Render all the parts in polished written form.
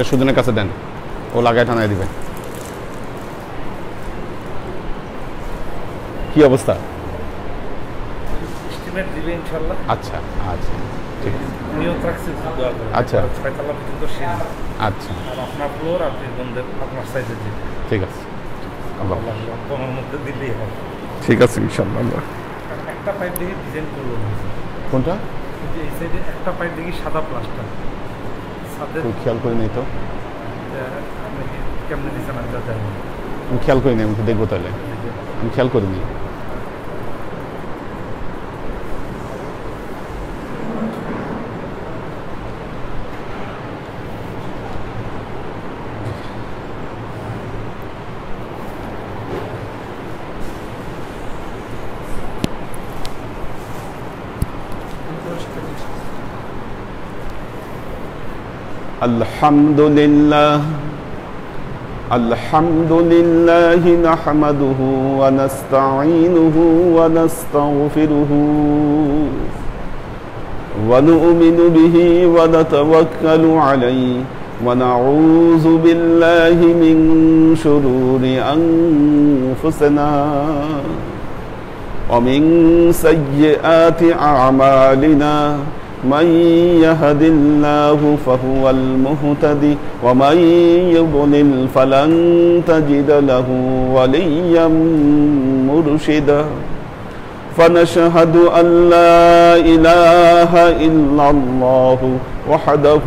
এটা সুজনের কাছে দেন, ও লাগায় টানায় দিবে। কি অবস্থা? এস্টিমেট দিবে ইনশাআল্লাহ। আচ্ছা আচ্ছা ঠিক আছে। নিয়ত রাখছি দোয়া করে। আচ্ছা 6 তলা পর্যন্ত সিঁড়ি। আচ্ছা আর আপনার ফ্লোর আপনি বন্ধের আপনার সাইজে দিন। ঠিক আছে। আল্লাহ কমার মধ্যে দিলেই হবে। ঠিক আছে ইনশাআল্লাহ। একটা পাইপ দেখে ডিজাইন করলো না। কোনটা? এই সাইডে একটা পাইপ দেখি সাদা প্লাস্টার। সাদে খেয়াল করে নেই তো। আপনি কেমনে দিছেন আমি জানি না। আমি খেয়াল করিনি, আমি তো দেখবো তাহলে। আমি খেয়াল করিনি। আলহামদুলিল্লাহ আলহামদুলিল্লাহ নাহমাদুহু ওয়া নাস্তাঈনুহু ওয়া নাস্তাগফিরুহু ওয়া নু'মিনু বিহি ওয়া নাতাওয়াক্কালু আলাইহি ওয়া নাউযু বিল্লাহি মিন শুরুরি আনফুসিনা ওয়া মিন সাইয়্যাতি আ'মালিনা من يهد الله فهو المهتدي ومن يضلل فلن تجد له وليا مرشدا فنشهد أن لا إله إلا الله وحده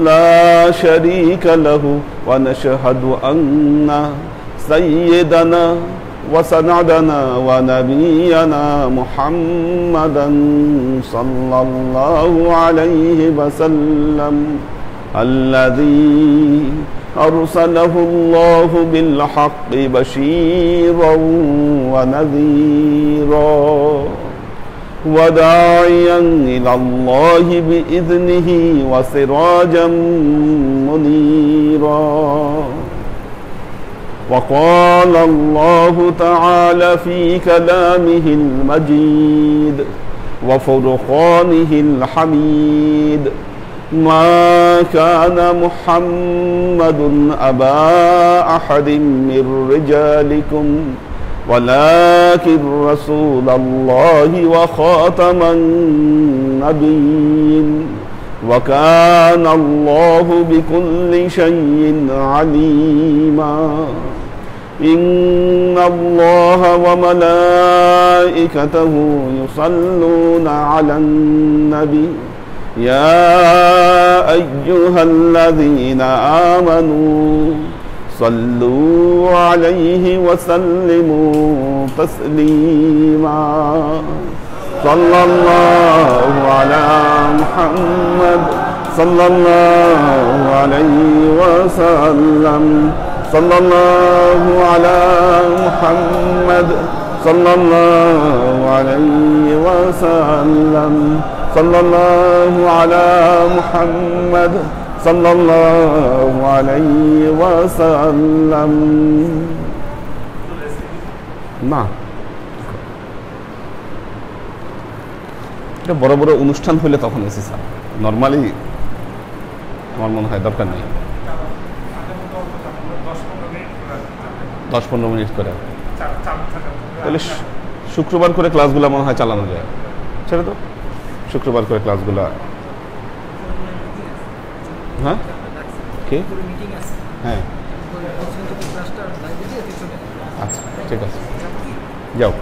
لا شريك له ونشهد أن سيدنا وسندنا ونبينا محمدا صلى الله عليه وسلم الذي أرسله الله بالحق بشيرا ونذيرا وداعيا إلى الله بإذنه وسراجا منيرا وقال الله تعالى في كلامه المجيد وفرقانه الحميد ما كان محمد أبا أحد من رجالكم ولكن رسول الله وخاتم النبيين وكان الله بكل شيء عليما إن الله وملائكته يصلون على النبي يا أيها الذين آمنوا صلوا عليه وسلموا تسليما صلى الله على محمد صلى الله عليه وسلم صلى الله على محمد صلى الله عليه وسلم صلى الله على محمد صلى الله عليه وسلم نعم বড় বড় অনুষ্ঠান হলে তখন এসি স্যার, নর্মালি আমার মনে হয় দরকার নেই। 10-15 মিনিট করে তাহলে শুক্রবার করে ক্লাসগুলো মনে হয় চালানো যায়। সেটা তো শুক্রবার করে ক্লাসগুলো। হ্যাঁ কি? হ্যাঁ আচ্ছা ঠিক আছে, যাও।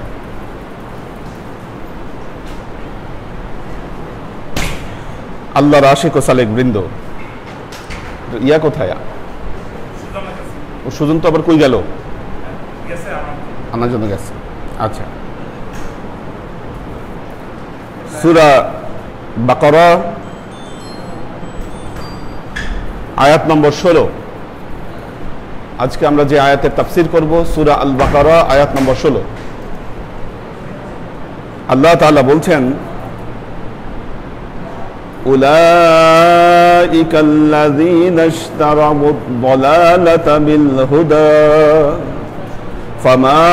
আল্লাহর আশিক ও সালেক বৃন্দ, ইয়া কোথায়? ও সুজন তো আবার কই গেল? আনার জন্য গেছে। আচ্ছা, সূরা বাকারা আয়াত নম্বর 16। আজকে আমরা যে আয়াতের তাফসীর করব সূরা আল বাকারা আয়াত নম্বর 16। আল্লাহ তাআলা বলছেন, উলাইকা আল্লাযীনা ইশতারাবুদ-দালালাতা বিল-হুদা ফামা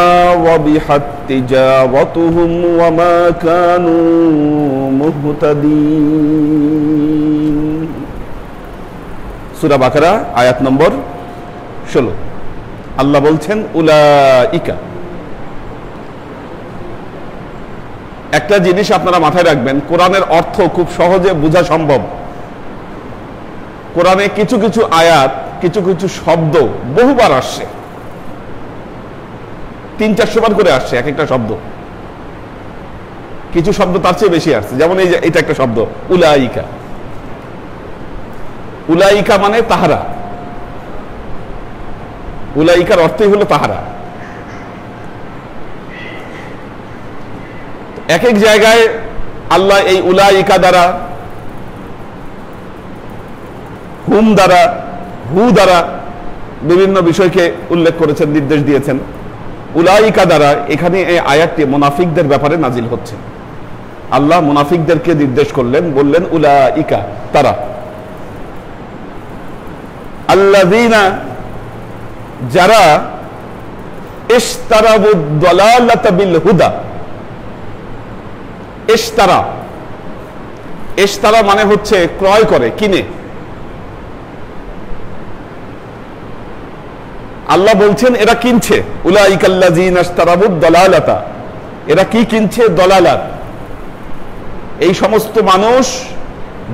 রাবিহাত তিজারাতুহুম ওয়া মা কানু মুহতাদিন। সূরা বাকারা আয়াত নম্বর 16। আল্লাহ বলছেন উলাইকা। একটা জিনিস আপনারা মাথায় রাখবেন, কোরআনের অর্থ খুব সহজে বোঝা সম্ভব। কোরআনে কিছু কিছু আয়াত, কিছু কিছু শব্দ বহুবার আসছে, 300-400 বার করে আসছে এক একটা শব্দ। কিছু শব্দ তার চেয়ে বেশি আসছে, যেমন এই যে এটা একটা শব্দ উলাইকা। উলাইকা মানে তাহারা, উলাইকার অর্থই হলো তাহারা। এক এক জায়গায় আল্লাহ এই উলাইকা দ্বারা, হুম দ্বারা, হু দ্বারা বিভিন্ন বিষয়কে উল্লেখ করেছেন, নির্দেশ দিয়েছেন। উলাইকা দ্বারা এখানে এই আয়াতটি মুনাফিকদের ব্যাপারে নাজিল হচ্ছে। আল্লাহ মুনাফিকদেরকে নির্দেশ করলেন, বললেন উলাইকা তারা, আল্লাযীনা যারা ইশতারাবুদ দালালাতা বিল হুদা। ইশতারা, ইশতারা মানে হচ্ছে ক্রয় করে, কিনে। আল্লাহ বলছেন এরা কিনছে, উলাইকাল্লাযীনা ইশতারাবুদ দালালাতা, এরা কি কিনছে? দলালাত। এই সমস্ত মানুষ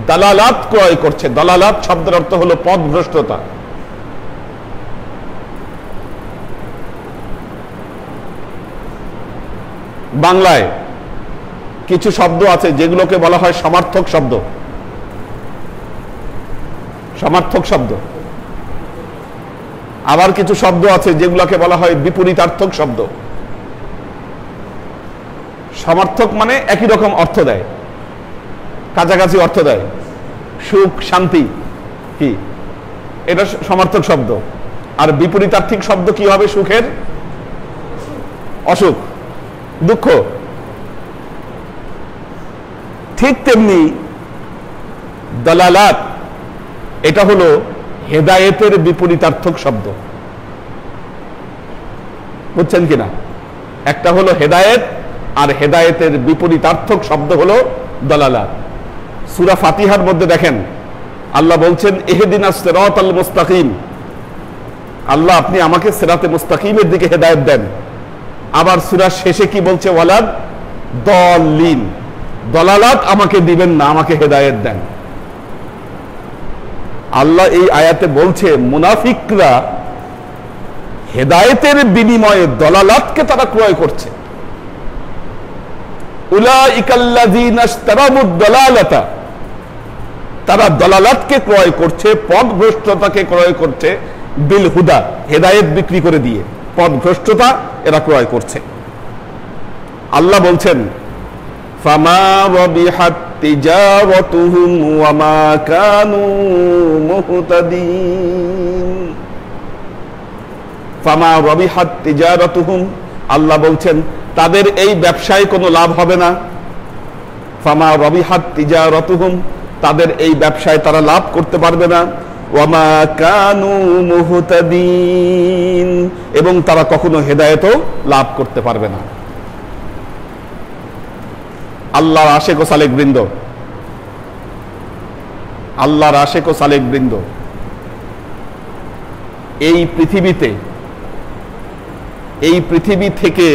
দালালাত ক্রয় করছে। দালালাত শব্দের অর্থ হলো পথভ্রষ্টতা। বাংলায় কিছু শব্দ আছে যেগুলোকে বলা হয় সমার্থক শব্দ। সমার্থক শব্দ। আবার কিছু শব্দ আছে যেগুলোকে বলা হয় বিপরীতার্থক শব্দ। সমার্থক মানে একই রকম অর্থ দেয়, কাছাকাছি অর্থ দেয়। সুখ, শান্তি, কি এটা সমার্থক শব্দ। আর বিপরীতার্থিক শব্দ কি হবে? সুখের অসুখ, দুঃখ। ঠিক তেমনি দালালাত এটা হলো হেদায়েতের বিপরীতার্থক শব্দ। বুঝছেন কিনা? একটা হলো হেদায়েত, আর হেদায়েতের বিপরীতার্থক শব্দ হলো দালালাত। সূরা ফাতিহার মধ্যে দেখেন আল্লাহ বলছেন ইহদিনাস সিরাতাল মুস্তাকিম। আল্লাহ আপনি আমাকে সিরাতে মুস্তাকিমের দিকে হেদায়েত দেন। আবার সূরার শেষে কি বলছে? ওয়ালাদ দলিন, দলালাত আমাকে দিবেন না, আমাকে হেদায়েত দেন। আল্লাহ এই আয়াতে বলছে মুনাফিকরা হেদায়েতের বিনিময়ে দলালাতকে তারা ক্রয় করছে। উলাইকাল্লাযীনা ইশতারাবুদ দালালাতা, তারা দলালাতকে ক্রয় করছে, পথভ্রষ্টতাকে ক্রয় করছে, বিল হুদা, হেদায়েত বিক্রি করে দিয়ে পথভ্রষ্টতা এরা ক্রয় করছে। আল্লাহ বলছেন ফামা রাবিহাত তিজারাতুহুম ওয়া মা কানু মুহতাদিন। ফামা রাবিহাত তিজারাতুহুম, আল্লাহ বলছেন তাদের এই ব্যবসায় কোনো লাভ হবে না। ফামা রাবিহাত তিজারাতুহুম, তাদের এই ব্যবসায় তারা লাভ করতে পারবে না। ওয়া মা কানু মুহতাদিন, এবং তারা কখনো হেদায়েতও লাভ করতে পারবে না। আল্লাহর আশেক ও সালেক বৃন্দ, আল্লাহর আশেক ও সালেক বৃন্দ, এই পৃথিবীতে, এই পৃথিবী থেকে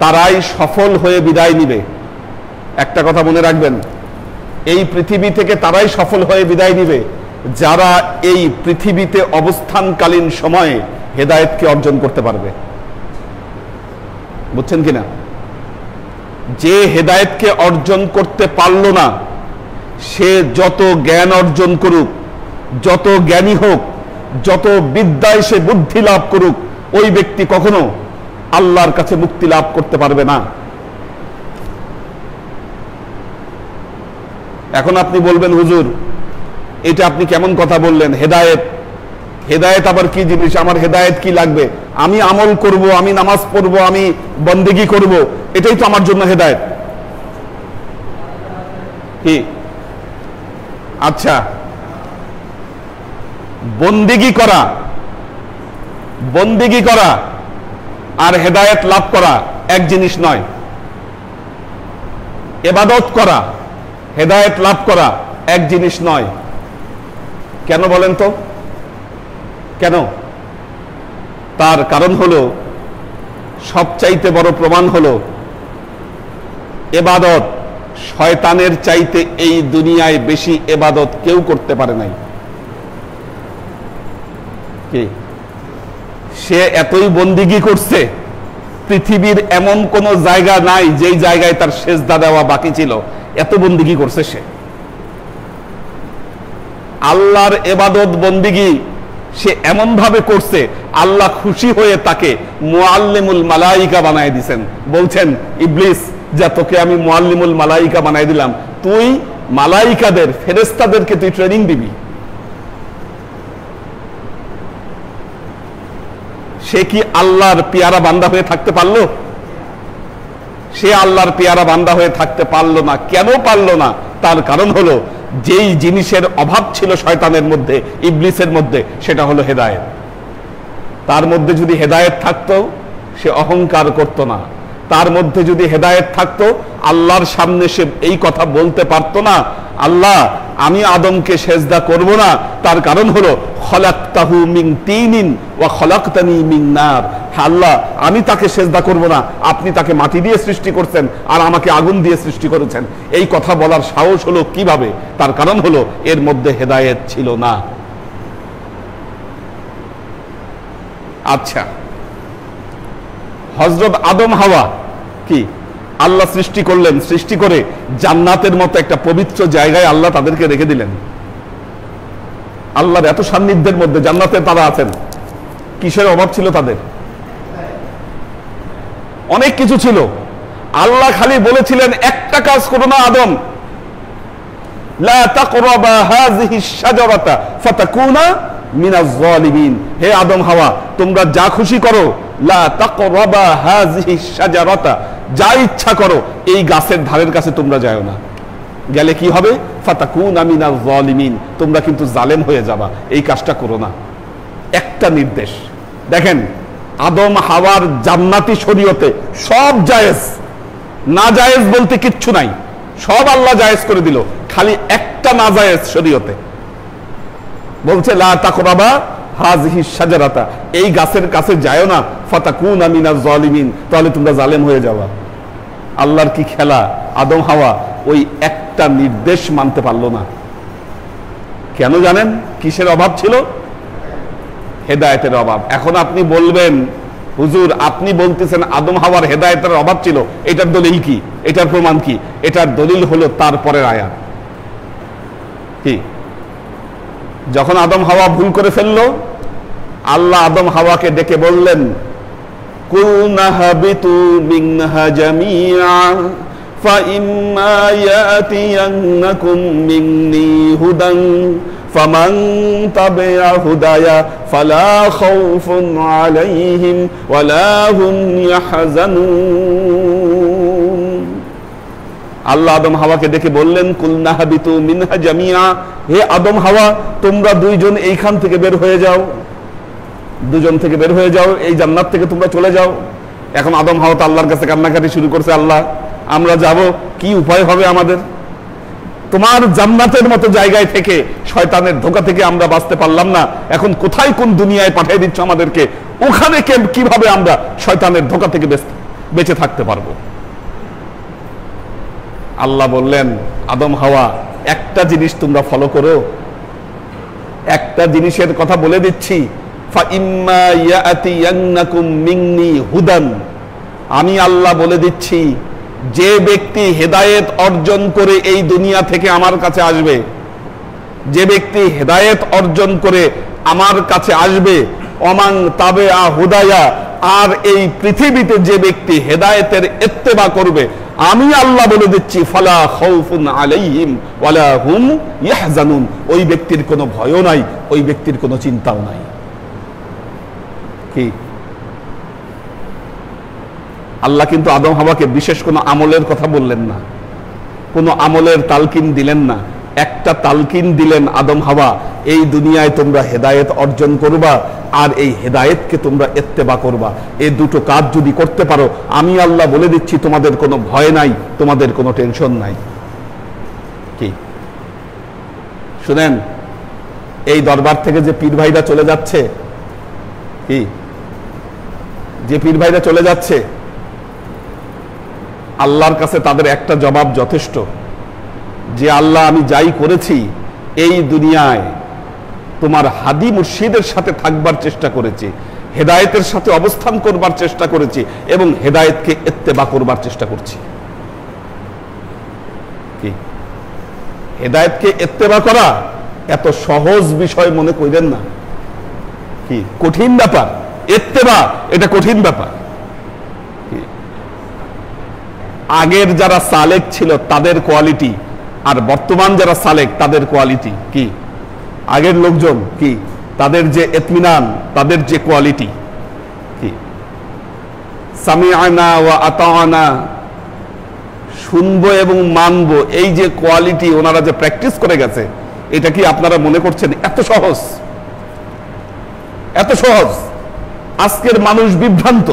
তারাই সফল হয়ে বিদায় নিবে। একটা কথা মনে রাখবেন, এই পৃথিবী থেকে তারাই সফল হয়ে বিদায় নিবে যারা এই পৃথিবীতে অবস্থানকালীন সময়ে হেদায়েতকে অর্জন করতে পারবে। বুঝছেন কিনা? যে হেদায়েতকে অর্জন করতে পারল না, সে যত জ্ঞান অর্জন করুক, যত জ্ঞানী হোক, যত বিদ্যায় সে বুদ্ধি লাভ করুক, ওই ব্যক্তি কখনো আল্লাহর কাছে মুক্তি লাভ করতে পারবে না। এখন আপনি বলবেন হুজুর এটা আপনি কেমন কথা বললেন? হেদায়েত, হেদায়েত আবার কি জিনিস? আমার হেদায়েত কি লাগবে? আমি আমল করব, আমি নামাজ পড়বো, আমি বন্দেগী করব, এটাই তো আমার জন্য হেদায়েত। কি? আচ্ছা, বন্দেগী করা, বন্দেগী করা আর হেদায়েত লাভ করা এক জিনিস নয়। ইবাদত করা, হেদায়েত লাভ করা এক জিনিস নয়। কেন বলেন তো? কেন? তার কারণ হলো, সবচাইতে বড় প্রমাণ হলো, এবাদত শয়তানের চাইতে এই দুনিয়ায় বেশি এবাদত কেউ করতে পারে নাই। কি? সে এতই বন্দিগি করছে, পৃথিবীর এমন কোন জায়গা নাই যেই জায়গায় তার সেজদা দেওয়া বাকি ছিল, এত বন্দিগি করছে সে। আল্লাহর এবাদত বন্দিগি সে এমন ভাবে করছে, আল্লাহ খুশি হয়ে তাকে মুআল্লিমুল মালাইকা বানায় দিয়েছেন। বলছেন, ইবলিস, যা তোকে আমি মুআল্লিমুল মালাইকা বানায় দিলাম, তুই মালাইকাদের, ফেরেশতাদেরকে তুই ট্রেনিং দিবি। সে কি আল্লাহর পেয়ারা বান্দা হয়ে থাকতে পারলো? সে আল্লাহর পেয়ারা বান্দা হয়ে থাকতে পারলো না। কেন পারলো না? তার কারণ হলো, যেই জিনিসের অভাব ছিল শয়তানের মধ্যে, ইবলিসের মধ্যে, সেটা হলো হেদায়েত। তার মধ্যে যদি হেদায়েত থাকতো, সে অহংকার করত না। তার মধ্যে যদি হেদায়েত থাকতো, আল্লাহর সামনে সে এই কথা বলতে পারতো না, আল্লাহ, আমি আদমকে সেজদা করব না, তার কারণ হলো খলাকতাহু মিন তিনিন ওয়া খলাকতানি মিন নার। আল্লাহ, আমি তাকে সেজদা করব না, আপনি তাকে মাটি দিয়ে সৃষ্টি করছেন আর আমাকে আগুন দিয়ে সৃষ্টি করেছেন। এই কথা বলার সাহস হলো কিভাবে? তার কারণ হলো এর মধ্যে হেদায়েত ছিল না। আচ্ছা, হযরত আদম হাওয়া কি আল্লাহ সৃষ্টি করলেন, সৃষ্টি করে জান্নাতের মতো একটা পবিত্র জায়গায় আল্লাহ তাদেরকে রেখে দিলেন। আল্লাহর এত সান্নিধ্যের মধ্যে জান্নাতে তারা আছেন, কিসের অভাব ছিল তাদের? অনেক কিছু ছিল। আল্লাহ খালি বলেছিলেন, একটা কাজ করো না আদম, লা তাকরাবা হাযিহিশ শাজারাতা ফাতাকুনা মিনাজ জালিমিন। হে আদম হাওয়া, তোমরা যা খুশি করো, লা তাকরাবা হাযিহিশ শাজারাতা, যা ইচ্ছা করো, এই গাছের ধারের কাছে তোমরা যাও না। গেলে কি হবে? ফাতাকুনা মিনাজ জালিমিন, তোমরা কিন্তু জালেম হয়ে যাবা, এই কাজটা করো না। একটা নির্দেশ দেখেন, আদম হাওয়ার জান্নাতি শরীয়তে সব জায়েজ, না জায়েজ বলতে কিচ্ছু নাই, সব আল্লাহ জায়েজ করে দিল, খালি একটা না জায়েজ শরীয়তে বলছে, লা তাকরাবা হাযিহিশ শাজারাতা, এই গাছের কাছে যাও না, ফাতাকুনা মিনাজ জালিমিন, তাহলে তোমরা জালেম হয়ে যাবা। আল্লাহর কি খেলা! আদম হাওয়া ওই একটা নির্দেশ মানতে পারলো না। কেন জানেন? কিসের অভাব ছিল? হেদায়েতের অভাব। এখন আপনি বলবেন, হুজুর, আপনি বলতেছেন আদম হাওয়ার হেদায়েতের অভাব ছিল, এটার দলিল কি? এটার প্রমাণ কি? এটার দলিল হলো তারপরের আয়াত। কি? যখন আদম হাওয়া ভুল করে ফেললো, আল্লাহ আদম হাওয়াকে ডেকে বললেন, কুলনা হাবিতু মিনহা জামিআ ফাইম্মা ইয়াতিয়ান্নাকুম মিন্নী হুদান ফামান তাবিআ হুদায়া ফালা খাউফুন আলাইহিম ওয়ালা হুম ইয়াহজানুন। আল্লাহ আদম হাওয়াকে ডেকে বললেন, কুলনা হাবিতু মিনহা জামিআ, হে আদম হাওয়া, তোমরা দুইজন এইখান থেকে বের হয়ে যাও, দুজন থেকে বের হয়ে যাও, এই জান্নাত থেকে তোমরা চলে যাও। এখন আদম হাওয়া তো আল্লাহর কাছে কান্নাকাটি শুরু করছে, আল্লাহ, আমরা যাব, কি উপায় হবে আমাদের? তোমার জান্নাতের মতো জায়গায় থেকে শয়তানের ধোঁকা থেকে আমরা বাঁচতে পারলাম না, এখন কোথায় কোন দুনিয়ায় পাঠিয়ে দিচ্ছ আমাদেরকে, ওখানে কিভাবে আমরা শয়তানের ধোঁকা থেকে বেঁচে থাকতে পারবো? আল্লাহ বললেন, আদম হাওয়া, একটা জিনিস তোমরা ফলো করো, একটা জিনিসের কথা বলে দিচ্ছি, ফাইম্মা ইয়াতিয়ান্নাকুম মিন্নী হুদান, আমি আল্লাহ বলে দিচ্ছি, যে ব্যক্তি হেদায়েত অর্জন করে এই দুনিয়া থেকে আমার কাছে আসবে, যে ব্যক্তি হেদায়েত অর্জন করে আমার কাছে আসবে, অমান তাবেআ হুদায়া, আর এই পৃথিবীতে যে ব্যক্তি হেদায়েতের ইত্তেবা করবে, আমি আল্লাহ বলে দিচ্ছি, ফালা খাউফুন আলাইহিম ওয়ালা হুম ইয়াহজানুন, ওই ব্যক্তির কোনো ভয়ও নাই, ওই ব্যক্তির কোনো চিন্তাও নাই। কি? আল্লাহ কিন্তু আদম হাওয়াকে বিশেষ কোনো আমলের কথা বললেন না, কোনো আমলের তালকিন দিলেন না, একটা তালকিন দিলেন, আদম হাওয়া, এই দুনিয়ায় তোমরা হেদায়েত অর্জন করবা আর এই হেদায়েতকে তোমরা ইত্তেবা করবা, এই দুটো কাজ যদি করতে পারো, আমি আল্লাহ বলে দিচ্ছি তোমাদের কোনো ভয় নাই, তোমাদের কোনো টেনশন নাই। কি শুনেন, এই দরবার থেকে যে পীর ভাইরা চলে যাচ্ছে, কি যে পীর ভাইরা চলে যাচ্ছে, আল্লাহর কাছে তাদের একটা জবাব যথেষ্ট, যে আল্লাহ আমি যাই করেছি এই দুনিয়ায় তোমার হাদি মুর্শিদের সাথে থাকবার চেষ্টা করেছি, হেদায়েতের সাথে অবস্থান করবার চেষ্টা করেছি এবং হেদায়েতকে ইত্তেবা করবার চেষ্টা করছি। কি হেদায়েতকে ইত্তেবা করা এত সহজ বিষয় মনে করেন না, কি কঠিন ব্যাপার। ইত্তেবা এটা কঠিন ব্যাপার। আগের যারা সালেক ছিল তাদের কোয়ালিটি আর বর্তমান যারা সালেক তাদের কোয়ালিটি কি, আগের লোকজন কি তাদের যে ইতমিনান, তাদের যে কোয়ালিটি, কি সামিআনা ওয়া আতাআনা, শুনবো এবং মানবো, এই যে কোয়ালিটি ওনারা যে প্র্যাকটিস করে গেছে, এটা কি আপনারা মনে করছেন এত সহজ? এত সহজ? আজকের মানুষ বিভ্রান্ত।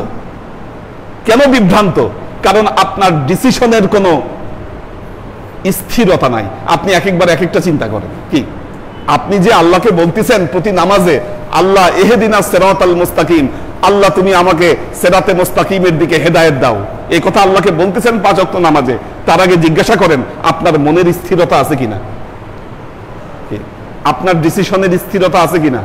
কেন বিভ্রান্ত? কারণ আপনার ডিসিশনের কোনো স্থিরতা নাই। আপনি এক একবার এক একটা চিন্তা করেন। কি আপনি যে আল্লাহকে বলতেছেন প্রতি নামাজে, আল্লাহ ইহদিনাস সিরাতাল মুস্তাকিম, আল্লাহ তুমি আমাকে সিরাতে মুস্তাকিমের দিকে হেদায়েত দাও, এই কথা আল্লাহকে বলতেছেন 5 ওয়াক্ত নামাজে। তার আগে জিজ্ঞাসা করেন আপনার মনের স্থিরতা আছে কিনা, আপনার ডিসিশনের স্থিরতা আছে কিনা,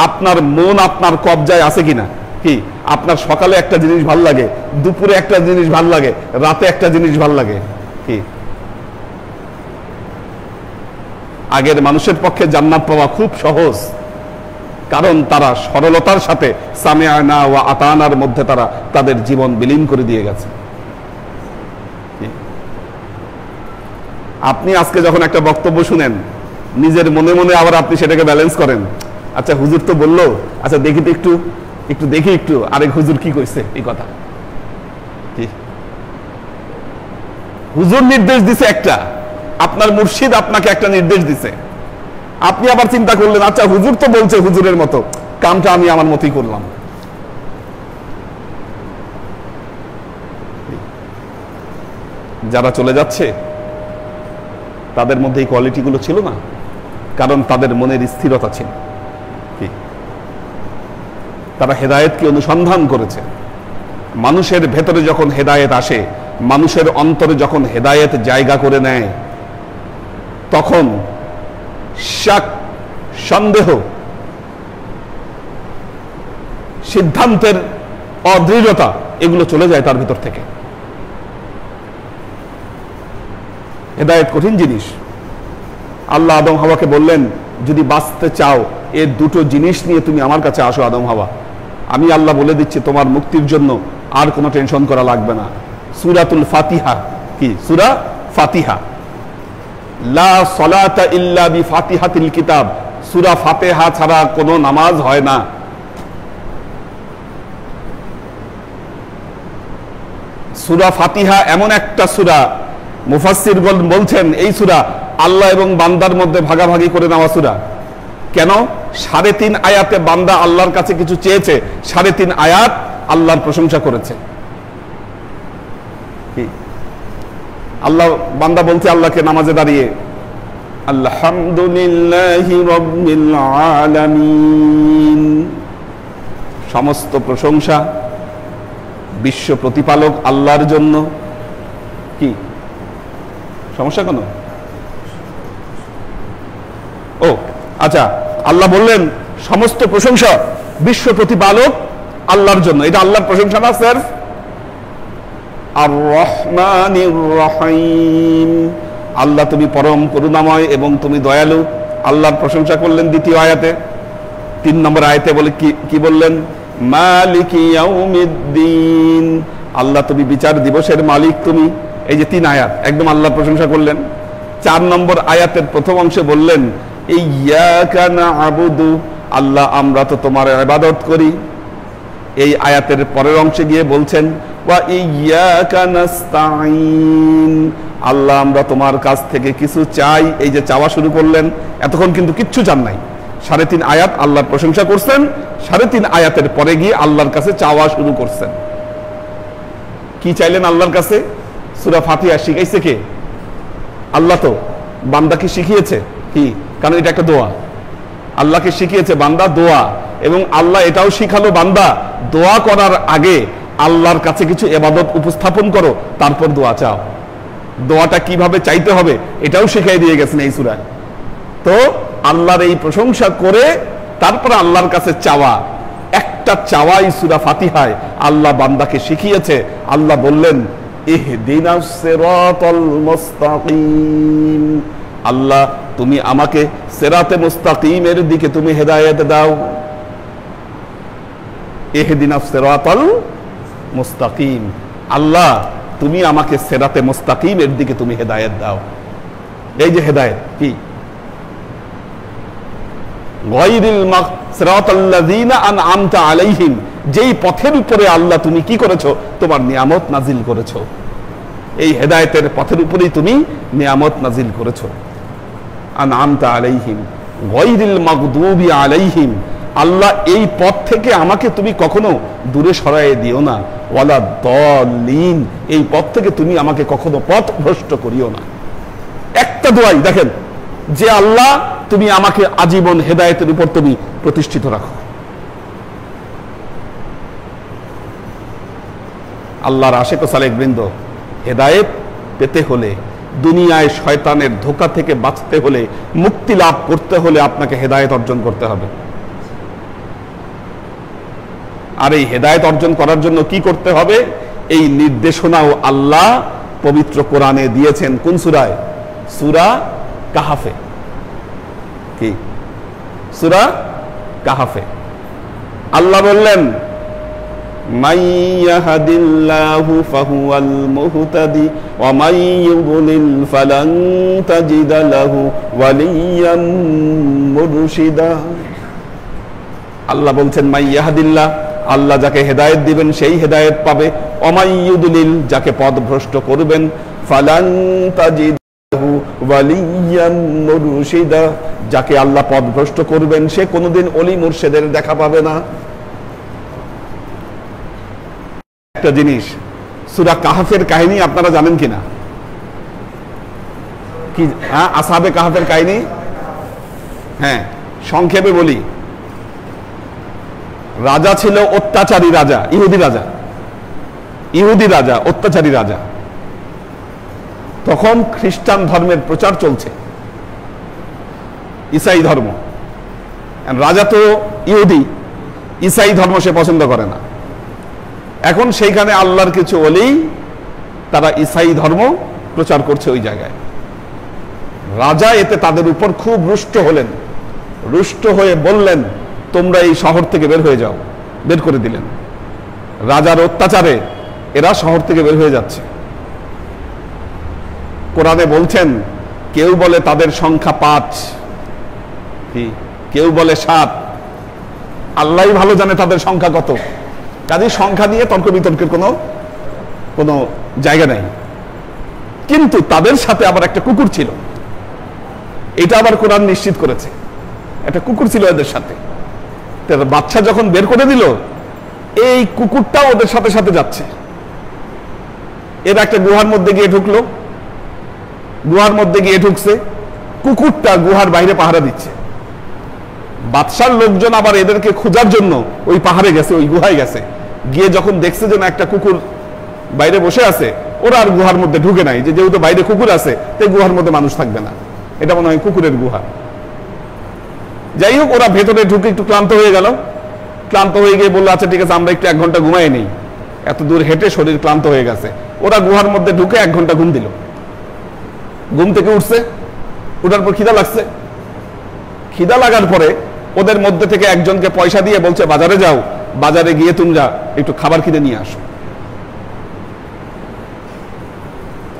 আপনার মন আপনার কবজায় আছে কিনা। কি আপনার সকালে একটা জিনিস ভাল লাগে, দুপুরে একটা জিনিস ভাল লাগে, রাতে একটা জিনিস ভাল লাগে। কি আগের মানুষের পক্ষে জান্নাত পাওয়া খুব সহজ, কারণ তারা সরলতার সাথে সামিআনা ওয়া আতানার মধ্যে তারা তাদের জীবন বিলীন করে দিয়ে গেছে। আপনি আজকে যখন একটা বক্তব্য শুনেন, নিজের মনে মনে আবার আপনি সেটাকে ব্যালেন্স করেন। আচ্ছা হুজুর তো বললো, আচ্ছা দেখি তো একটু দেখি একটু আরেক হুজুর কি কইছে এই কথা। কি হুজুর নির্দেশ দিছে একটা, আপনার মুর্শিদ আপনাকে একটা নির্দেশ দিছে, আপনি আবার চিন্তা করলেন আচ্ছা হুজুর তো বলছে হুজুরের মতো, কামটা আমি আমার মতোই করলাম। যারা চলে যাচ্ছে তাদের মধ্যে এই কোয়ালিটি গুলো ছিল না, কারণ তাদের মনের স্থিরতা ছিল। কি তারা হেদায়েতকে অনুসন্ধান করেছে। মানুষের ভেতরে যখন হেদায়েত আসে, মানুষের অন্তরে যখন হেদায়েত জায়গা করে নেয়, তখন শাক, সন্দেহ, সিদ্ধান্তের অদৃঢ়তা এগুলো চলে যায় তার ভিতর থেকে। হেদায়েত কঠিন জিনিস। আল্লাহ আদম হাওয়াকে বললেন যদি বাঁচতে চাও এই দুটো জিনিস নিয়ে তুমি আমার কাছে আসো আদম হাওয়া, আমি আল্লাহ বলে দিচ্ছি তোমার মুক্তির জন্য আর কোনো টেনশন করা লাগবে না। সূরাতুল ফাতিহা, কি সূরা ফাতিহা, লা সলাতা ইল্লা বিফাতিহাতিল কিতাব, সূরা ফাতিহা ছাড়া কোনো নামাজ হয় না। সূরা ফাতিহা এমন একটা সূরা, মুফাসসিরগণ বলছেন এই সূরা আল্লাহ এবং বান্দার মধ্যে ভাগাভাগি করে নেওয়া সূরা। কেন? 3.5 আয়াতে বান্দা আল্লাহর কাছে কিছু চেয়েছে, 3.5 আয়াত আল্লাহর প্রশংসা করেছে। কি আল্লাহ বান্দা বলছে আল্লাহকে নামাজে দাঁড়িয়ে, আলহামদুলিল্লাহি রাব্বিল আলামিন, সমস্ত প্রশংসা বিশ্ব প্রতিপালক আল্লাহর জন্য। কি সমস্যা কেন? ও আচ্ছা, আল্লাহ বললেন সমস্ত প্রশংসা বিশ্ব প্রতিপালক আল্লাহর জন্য, এটা আল্লাহর প্রশংসা না স্যার। আর রহমানির রহিম, আল্লাহ তুমি পরম করুণাময় এবং তুমি দয়ালু, আল্লাহর প্রশংসা করলেন দ্বিতীয় আয়াতে। 3 নম্বর আয়াতে বলে কি বললেন? মালিকি ইয়াউমিদ্দিন, আল্লাহ তুমি বিচার দিবসের মালিক তুমি। এই যে 3 আয়াত একদম আল্লাহর প্রশংসা করলেন। 4 নম্বর আয়াতের প্রথম অংশে বললেন ইয়্যাকা না'বুদু, আল্লাহ আমরা তো তোমার ইবাদত করি। এই আয়াতের পরের অংশে গিয়ে বলছেন ওয়া ইয়্যাকা নাস্তাঈন, আল্লাহ আমরা তোমার কাছ থেকে কিছু চাই। এই যে চাওয়া শুরু করলেন, এতক্ষণ কিন্তু কিচ্ছু চান নাই। 3.5 আয়াত আল্লাহর প্রশংসা করছেন, 3.5 আয়াতের পরে গিয়ে আল্লাহর কাছে চাওয়া শুরু করছেন। কি চাইলেন আল্লাহর কাছে? সূরা ফাতিহা শিখাইছে কে? আল্লাহ তো বান্দাকে শিখিয়েছে। কি কারণ এটা একটা দোয়া। আল্লাহকে শিখিয়েছে বান্দা দোয়া, এবং আল্লাহ এটাও শিখালো বান্দা দোয়া করার আগে আল্লাহর কাছে কিছু ইবাদত উপস্থাপন করো, তারপর দোয়া চাও। দোয়াটা কিভাবে চাইতে হবে এটাও শিখিয়ে দিয়ে গেছেন এই সূরায়। তো আল্লাহর এই প্রশংসা করে তারপর আল্লাহর কাছে চাওয়া, একটা চাওয়াই সূরা ফাতিহায় আল্লাহ বান্দাকে শিখিয়েছে। আল্লাহ বললেন ইহদিনাস সিরাতাল মুস্তাকিম, আল্লাহ তুমি আমাকে সিরাতে মুস্তাকিমের দিকে তুমি হেদায়েত দাও। ইহদিনাস সিরাতাল মুস্তাকিম, আল্লাহ তুমি আমাকে সিরাতে মুস্তাকিমের দিকে তুমি হেদায়েত দাও। এই যে হেদায়েত কি, গায়রিল সিরাতাল্লাযীনা আনআমতা আলাইহিম, যেই পথের উপরে আল্লাহ তুমি কি করেছো, তোমার নিয়ামত নাজিল করেছো। এই হেদায়েতের পথের উপরেই তুমি নিয়ামত নাজিল করেছো। আনআমতা আলাইহিম গায়রিল মাগদুবি আলাইহিম, আল্লাহ এই পথ থেকে আমাকে তুমি কখনো দূরে সরাইয়ে দিও না। ওয়ালা দাল্লিন, এই পথ থেকে তুমি আমাকে কখনো পথ ভ্রষ্ট করিও না। একটা দোয়াই দেখেন যে আল্লাহ তুমি আমাকে আজীবন হেদায়েতের উপর তুমি প্রতিষ্ঠিত রাখো। আল্লাহর আশিক ও সালেক বৃন্দ, হেদায়েত পেতে হলে, দুনিয়ায় শয়তানের ধোঁকা থেকে বাঁচতে হলে, মুক্তি লাভ করতে হলে আপনাকে হেদায়েত অর্জন করতে হবে। আর এই হেদায়েত অর্জন করার জন্য কি করতে হবে, এই নির্দেশনাও আল্লাহ পবিত্র কোরআনে দিয়েছেন। কোন সূরায়? সূরা কাহাফে। কি সূরা কাহাফে আল্লাহ বললেন মান ইয়াহদিল্লাহু ফাহুয়াল মুহতাদি ওয়া মান ইউদ্লিল ফালান তাজিদা লাহু ওয়ালিয়াম মুরশিদা। আল্লাহ বলছেন মান ইয়াহদিল্লাহ, আল্লাহ যাকে হেদায়েত দিবেন সেই হেদায়েত পাবে। ওয়া মান ইউদ্লিল, যাকে পথভ্রষ্ট করবেন, ফালান তাজিদ ওয়ালিয়াম মুরশিদা, যাকে আল্লাহ পথভ্রষ্ট করবেন সে কোনোদিন ওলি মুর্শিদের দেখা পাবে না। একটা জিনিস, সূরা কাহফের কাহিনী আপনারা জানেন কিনা? কি আসহাবে কাহফের কাহিনী? হ্যাঁ, সংক্ষেপে বলি। রাজা ছিল অত্যাচারী রাজা, ইহুদি রাজা, অত্যাচারী রাজা। তখন খ্রিস্টান ধর্মের প্রচার চলছে, ঈসাই ধর্ম। রাজা তো ইহুদি, ঈসাই ধর্ম সে পছন্দ করে না। এখন সেইখানে আল্লাহর কিছু ওলি তারা ঈসাই ধর্ম প্রচার করছে ওই জায়গায়। রাজা এতে তাদের উপর খুব রুষ্ট হলেন, রুষ্ট হয়ে বললেন তোমরা এই শহর থেকে বের হয়ে যাও। বের করে দিলেন। রাজার অত্যাচারে এরা শহর থেকে বের হয়ে যাচ্ছে। কোরআনে বলছেন কেউ বলে তাদের সংখ্যা 5, কেউ বলে 7, আল্লাহই ভালো জানে তাদের সংখ্যা কত। কাজে সংখ্যা নিয়ে তর্ক বিতর্কের কোনো জায়গা নাই। কিন্তু তাদের সাথে আবার একটা কুকুর ছিল, এটা আবার কোরআন নিশ্চিত করেছে। একটা কুকুর ছিল এদের সাথে। বাচ্চা যখন বের করে দিল, এই কুকুরটাও ওদের সাথে সাথে যাচ্ছে। এরা একটা গুহার মধ্যে গিয়ে ঢুকলো, গুহার মধ্যে গিয়ে ঢুকছে, কুকুরটা গুহার বাইরে পাহারা দিচ্ছে। বাদশার লোকজন আবার এদেরকে খোঁজার জন্য ওই পাহাড়ে গেছে, ওই গুহায় গেছে। গিয়ে যখন দেখছে যে না একটা কুকুর বাইরে বসে আছে, ওরা আর গুহার মধ্যে ঢুকে নাই, যে যেহেতু বাইরে কুকুর আছে তাই গুহার মধ্যে মানুষ থাকবে না, এটা মনে হয় কুকুরের গুহা। যাই হোক, ওরা ভেতরে ঢুকে একটু ক্লান্ত হয়ে গেল। ক্লান্ত হয়ে গিয়ে বললো আচ্ছা ঠিক আছে আমরা একটু 1 ঘন্টা ঘুমাই নেই, এত দূর হেঁটে শরীর ক্লান্ত হয়ে গেছে। ওরা গুহার মধ্যে ঢুকে 1 ঘন্টা ঘুম দিল। ঘুম থেকে উঠছে, উঠার পর খিদা লাগছে। খিদা লাগার পরে ওদের মধ্যে থেকে একজনকে পয়সা দিয়ে বলছে বাজারে যাও, বাজারে গিয়ে তোমরা একটু খাবার কিনে নিয়ে আসো।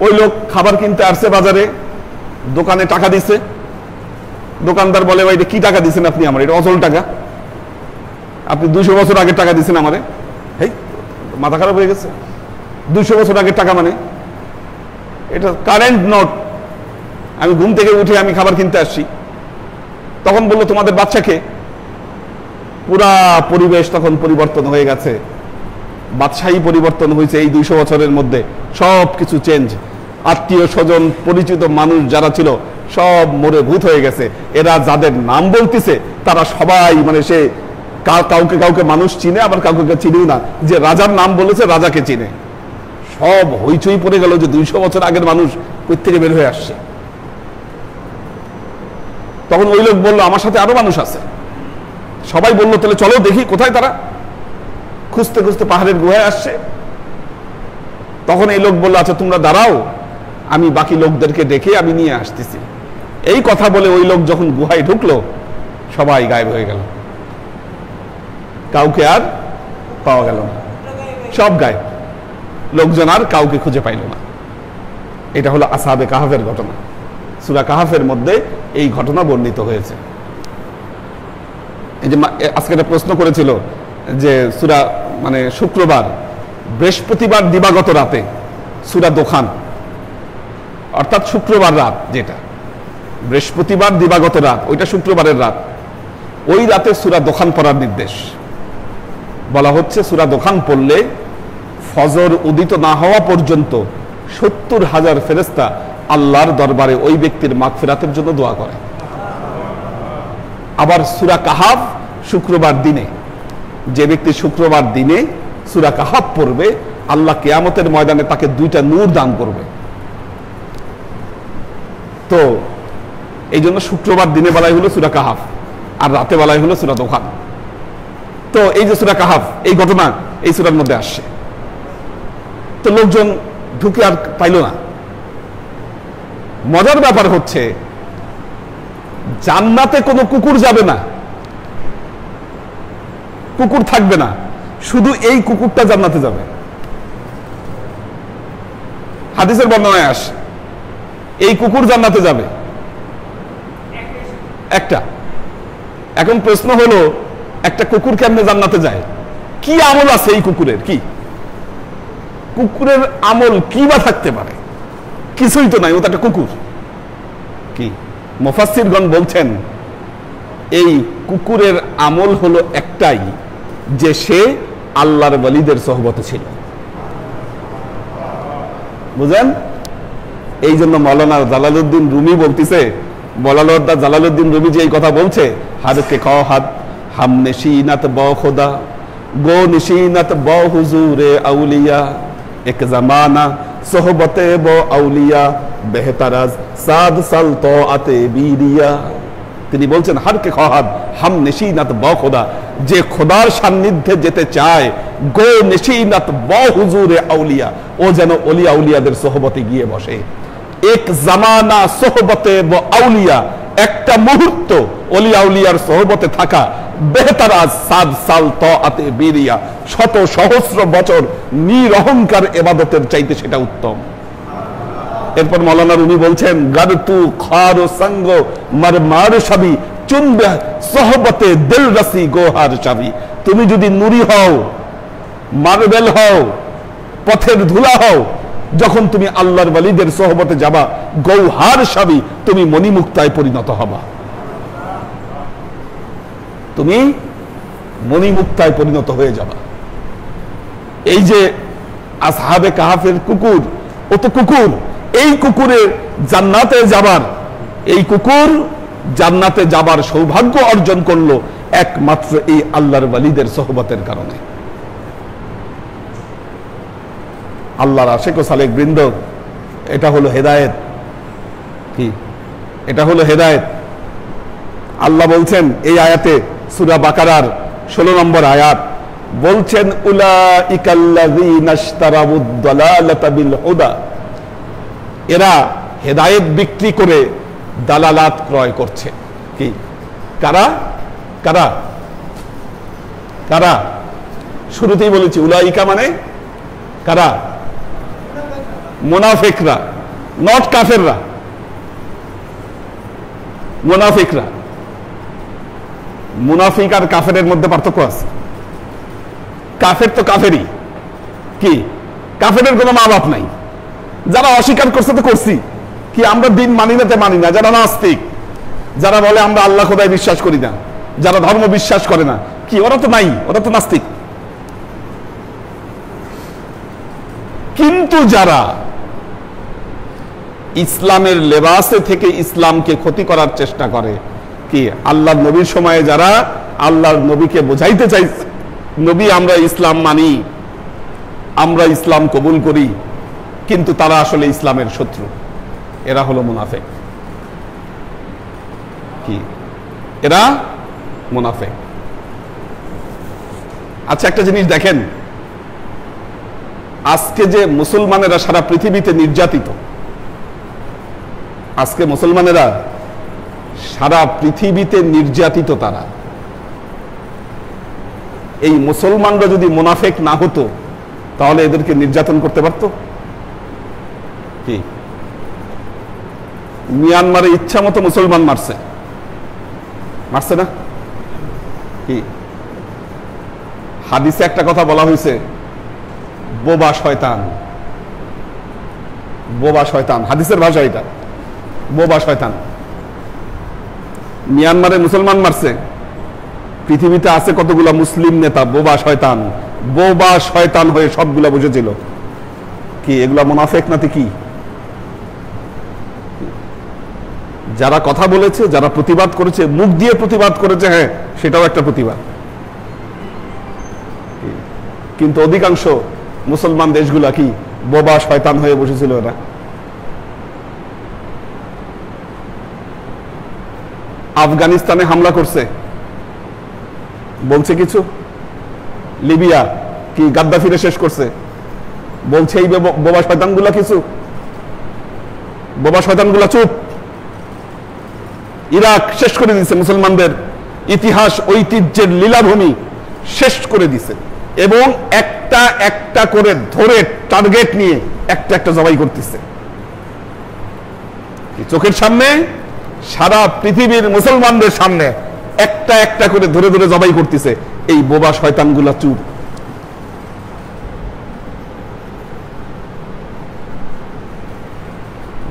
ওই লোক খাবার কিনতে আসছে বাজারে, দোকানে টাকা দিছে। দোকানদার বলে ভাই কি টাকা দিচ্ছেন আপনি আমার? এটা অচল টাকা, আপনি 200 বছর আগে টাকা দিচ্ছেন আমারে। হেই, মাথা খারাপ হয়ে গেছে? 200 বছর আগের টাকা মানে? এটা কারেন্ট নোট। আমি ঘুম থেকে উঠে আমি খাবার কিনতে আসছি। তখন বললো তোমাদের বাচ্চাকে। পুরা পরিবেশ তখন পরিবর্তন হয়ে গেছে, বাদশাহী পরিবর্তন হয়েছে এই 200 বছরের মধ্যে। সব কিছু চেঞ্জ। আত্মীয় স্বজন পরিচিত মানুষ যারা ছিল সব মরে ভূত হয়ে গেছে। এরা যাদের নাম বলতেছে তারা সবাই মানে সে কাউকে কাউকে মানুষ চিনে, আবার কাউকে চিনেও না। যে রাজার নাম বলেছে রাজাকে চিনে। সব হইচই পড়ে গেল যে 200 বছর আগের মানুষ কই থেকে বের হয়ে আসছে। তখন ওই লোক বললো আমার সাথে আরো মানুষ আছে। সবাই বললো তাহলে চলো দেখি কোথায় তারা। খুঁজতে খুঁজতে পাহাড়ের গুহায় আসছে। তখন এই লোক বললো আচ্ছা তোমরা দাঁড়াও, আমি বাকি লোকদেরকে ডেকে আমি নিয়ে আসতেছি। এই কথা বলে ওই লোক যখন গুহায় ঢুকলো সবাই গায়েব হয়ে গেল, কাউকে আর পাওয়া গেল না, সব গায়েব। লোকজন আর কাউকে খুঁজে পাইল না। এটা হলো আসহাবে কাহাফের ঘটনা। সূরা কাহাফের মধ্যে এই ঘটনা বর্ণিত হয়েছে। এই যে আজকে একটা প্রশ্ন করেছিল যে সূরা মানে শুক্রবার বৃহস্পতিবার দিবাগত রাতে সূরা দোখান, অর্থাৎ শুক্রবার রাত, যেটা বৃহস্পতিবার দিবাগত রাত ওইটা শুক্রবারের রাত, ওই রাতে সূরা দোখান পড়ার নির্দেশ। বলা হচ্ছে সূরা দোখান পড়লে ফজর উদিত না হওয়া পর্যন্ত 70,000 ফেরেশতা আল্লাহর দরবারে ওই ব্যক্তির মাগফিরাতের জন্য দোয়া করে। আবার সূরা কাহাফ শুক্রবার দিনে, যে ব্যক্তি শুক্রবার দিনে সূরা কাহাফ পড়বে আল্লাহ কিয়ামতের ময়দানে তাকে 2টা নূর দান করবে। তো এই জন্য শুক্রবার দিনে বেলায় হলো সূরা কাহাফ, আর রাতে বেলায় হলো সূরা দোখান। তো এই যে সূরা কাহাফ, এই ঘটনা এই সূরার মধ্যে আসছে। তো লোকজন ঢুকে আর পাইল না। মজার ব্যাপার হচ্ছে জান্নাতে কোনো কুকুর যাবে না, কুকুর থাকবে না, শুধু এই কুকুরটা জান্নাতে যাবে। হাদিসের বর্ণনায় আসে এই কুকুর জান্নাতে যাবে একটা। এখন প্রশ্ন হলো একটা কুকুর কেমনে জান্নাতে যায়? কি আমল আছে এই কুকুরের? কি কুকুরের আমল কি বা থাকতে পারে? কিছুই তো নাই, ও তো একটা কুকুর। কি মুফাসসিরগণ বলছেন এই কুকুরের আমল হলো একটাই, যে সে আল্লাহর ওয়ালিদের সোহবতে ছিল। বুঝেন? এই জন্য মাওলানা জালালউদ্দিন রুমি বলতেছে, মাওলানা জালালউদ্দিন রুমি যে এই কথা বলছে, হাদকে ক হাদ হাম নশীনাত ব খোদা গো নশীনাত ব হুজুরে আউলিয়া এক জামানা সোহবতে ব আউলিয়া বেহতারাজ সাদ সাল তোআতে বিরিয়া। তিনি বলছেন হারকে খহাদ হাম নশীনাত ব খোদা, যে খোদার সান্নিধ্যে যেতে চায় গো নশীনাত ব হুজুরে আউলিয়া, ও যেন ওলিয়া আউলিয়াদের সোহবতে গিয়ে বসে। এক জামানা সোহবতে ব আউলিয়া, একটা মুহূর্ত ওলিয়া আউলিয়ার সোহবতে থাকা বেহতারাজ সাদ সাল তোআতে বিরিয়া, শত সহস্র বছর নিরহংকার ইবাদতের চাইতে সেটা উত্তম। এরপর মাওলানা রুমি বলছেন গারতু খারো সঙ্গ মারমার সবই চুনবে সোহবতে দিল রসি গোহার চাবি। তুমি যদি নুরি হও, মার্বেল হও, পথের ধুলা হও, যখন তুমি আল্লাহর ওয়ালিদের সোহবতে যাবা গৌহার সবই তুমি মণিমুক্তায় পরিণত হবা। তুমি মণিমুক্তায় পরিণত হয়ে যাবা। এই যে আসহাবে কাহাফের কুকুর, ও তো কুকুর, এই কুকুরের জান্নাতে যাবার, এই কুকুর জান্নাতে যাবার সৌভাগ্য অর্জন করলো একমাত্র এই আল্লাহর ওয়ালিদের সোহবতের কারণে। আল্লাহর আশিক ও সালেক বৃন্দ, এটা হলো হেদায়েত। কি এটা হলো হেদায়েত। আল্লাহ বলছেন এই আয়াতে, সূরা বাকারার 16 নম্বর আয়াত, বলছেন উলাইকাল্লাযীনা ইশতারাউদ দালালাতা বিল হুদা, এরা হেদায়েত বিক্রি করে দালালাত ক্রয় করছে। কি কারা কারা কারা? শুরুতেই বলেছি উলাইকা মানে কারা? মুনাফিকরা, নট কাফেররা, মুনাফিকরা। মুনাফিক আর কাফেরের মধ্যে পার্থক্য আছে। কাফের তো কাফেরই। কি কাফেরের কোনো মা বাপ নাই। যারা অস্বীকার করছে তো করছি, কি আমরা দিন মানি না তে মানি না, যারা নাস্তিক, যারা বলে আমরা আল্লাহ খোদায় বিশ্বাস করি না, যারা ধর্ম বিশ্বাস করে না, কি ওরা তো নাই, ওরা তো নাস্তিক। কিন্তু যারা ইসলামের লেবাসে থেকে ইসলামকে ক্ষতি করার চেষ্টা করে। কি আল্লাহর নবীর সময়ে যারা আল্লাহর নবীকে বোঝাইতে চাইছে নবী আমরা ইসলাম মানি, আমরা ইসলাম কবুল করি, কিন্তু তারা আসলে ইসলামের শত্রু, এরা হলো মুনাফিক। কি এরা মুনাফিক। আচ্ছা একটা জিনিস দেখেন, আজকে যে মুসলমানেরা সারা পৃথিবীতে নির্যাতিত, আজকে মুসলমানেরা সারা পৃথিবীতে নির্যাতিত, তারা এই মুসলমানরা যদি মুনাফিক না হতো তাহলে এদেরকে নির্যাতন করতে পারত? কি মিয়ানমারে ইচ্ছা মতো মুসলমান মারছে না? কি হাদিসে একটা কথা বলা হয়েছে, বোবা শয়তান, বোবা শয়তান, হাদিসের ভাষা এটা, বোবা শয়তান। মিয়ানমারে মুসলমান মারছে, পৃথিবীতে আছে কতগুলা মুসলিম নেতা বোবা শয়তান, বোবা শয়তান হয়ে সবগুলা বুঝেছিল। কি এগুলা মুনাফিক নাকি? কি যারা কথা বলেছে, যারা প্রতিবাদ করেছে, মুখ দিয়ে প্রতিবাদ করেছে, হ্যাঁ সেটাও একটা প্রতিবাদ, কিন্তু অধিকাংশ মুসলমান দেশগুলা কি বোবা শয়তান হয়ে বসেছিল। এরা আফগানিস্তানে হামলা করছে, বলছে কিছু? লিবিয়া কি গাদ্দাফিরে শেষ করছে, বলছে এই বোবা শয়তানগুলা কিছু? বোবা শয়তানগুলা চুপ। ইরাক শেষ করে দিছে, মুসলমানদের ইতিহাস ঐতিহ্যের লীলাভূমি শেষ করে দিছে, এবং একটা একটা করে ধরে টার্গেট নিয়ে একটা একটা জবাই করতেছে চোখের সামনে, সারা পৃথিবীর মুসলমানদের সামনে একটা একটা করে ধরে ধরে জবাই করতেছে। এই বোবা শয়তানগুলা চুপ।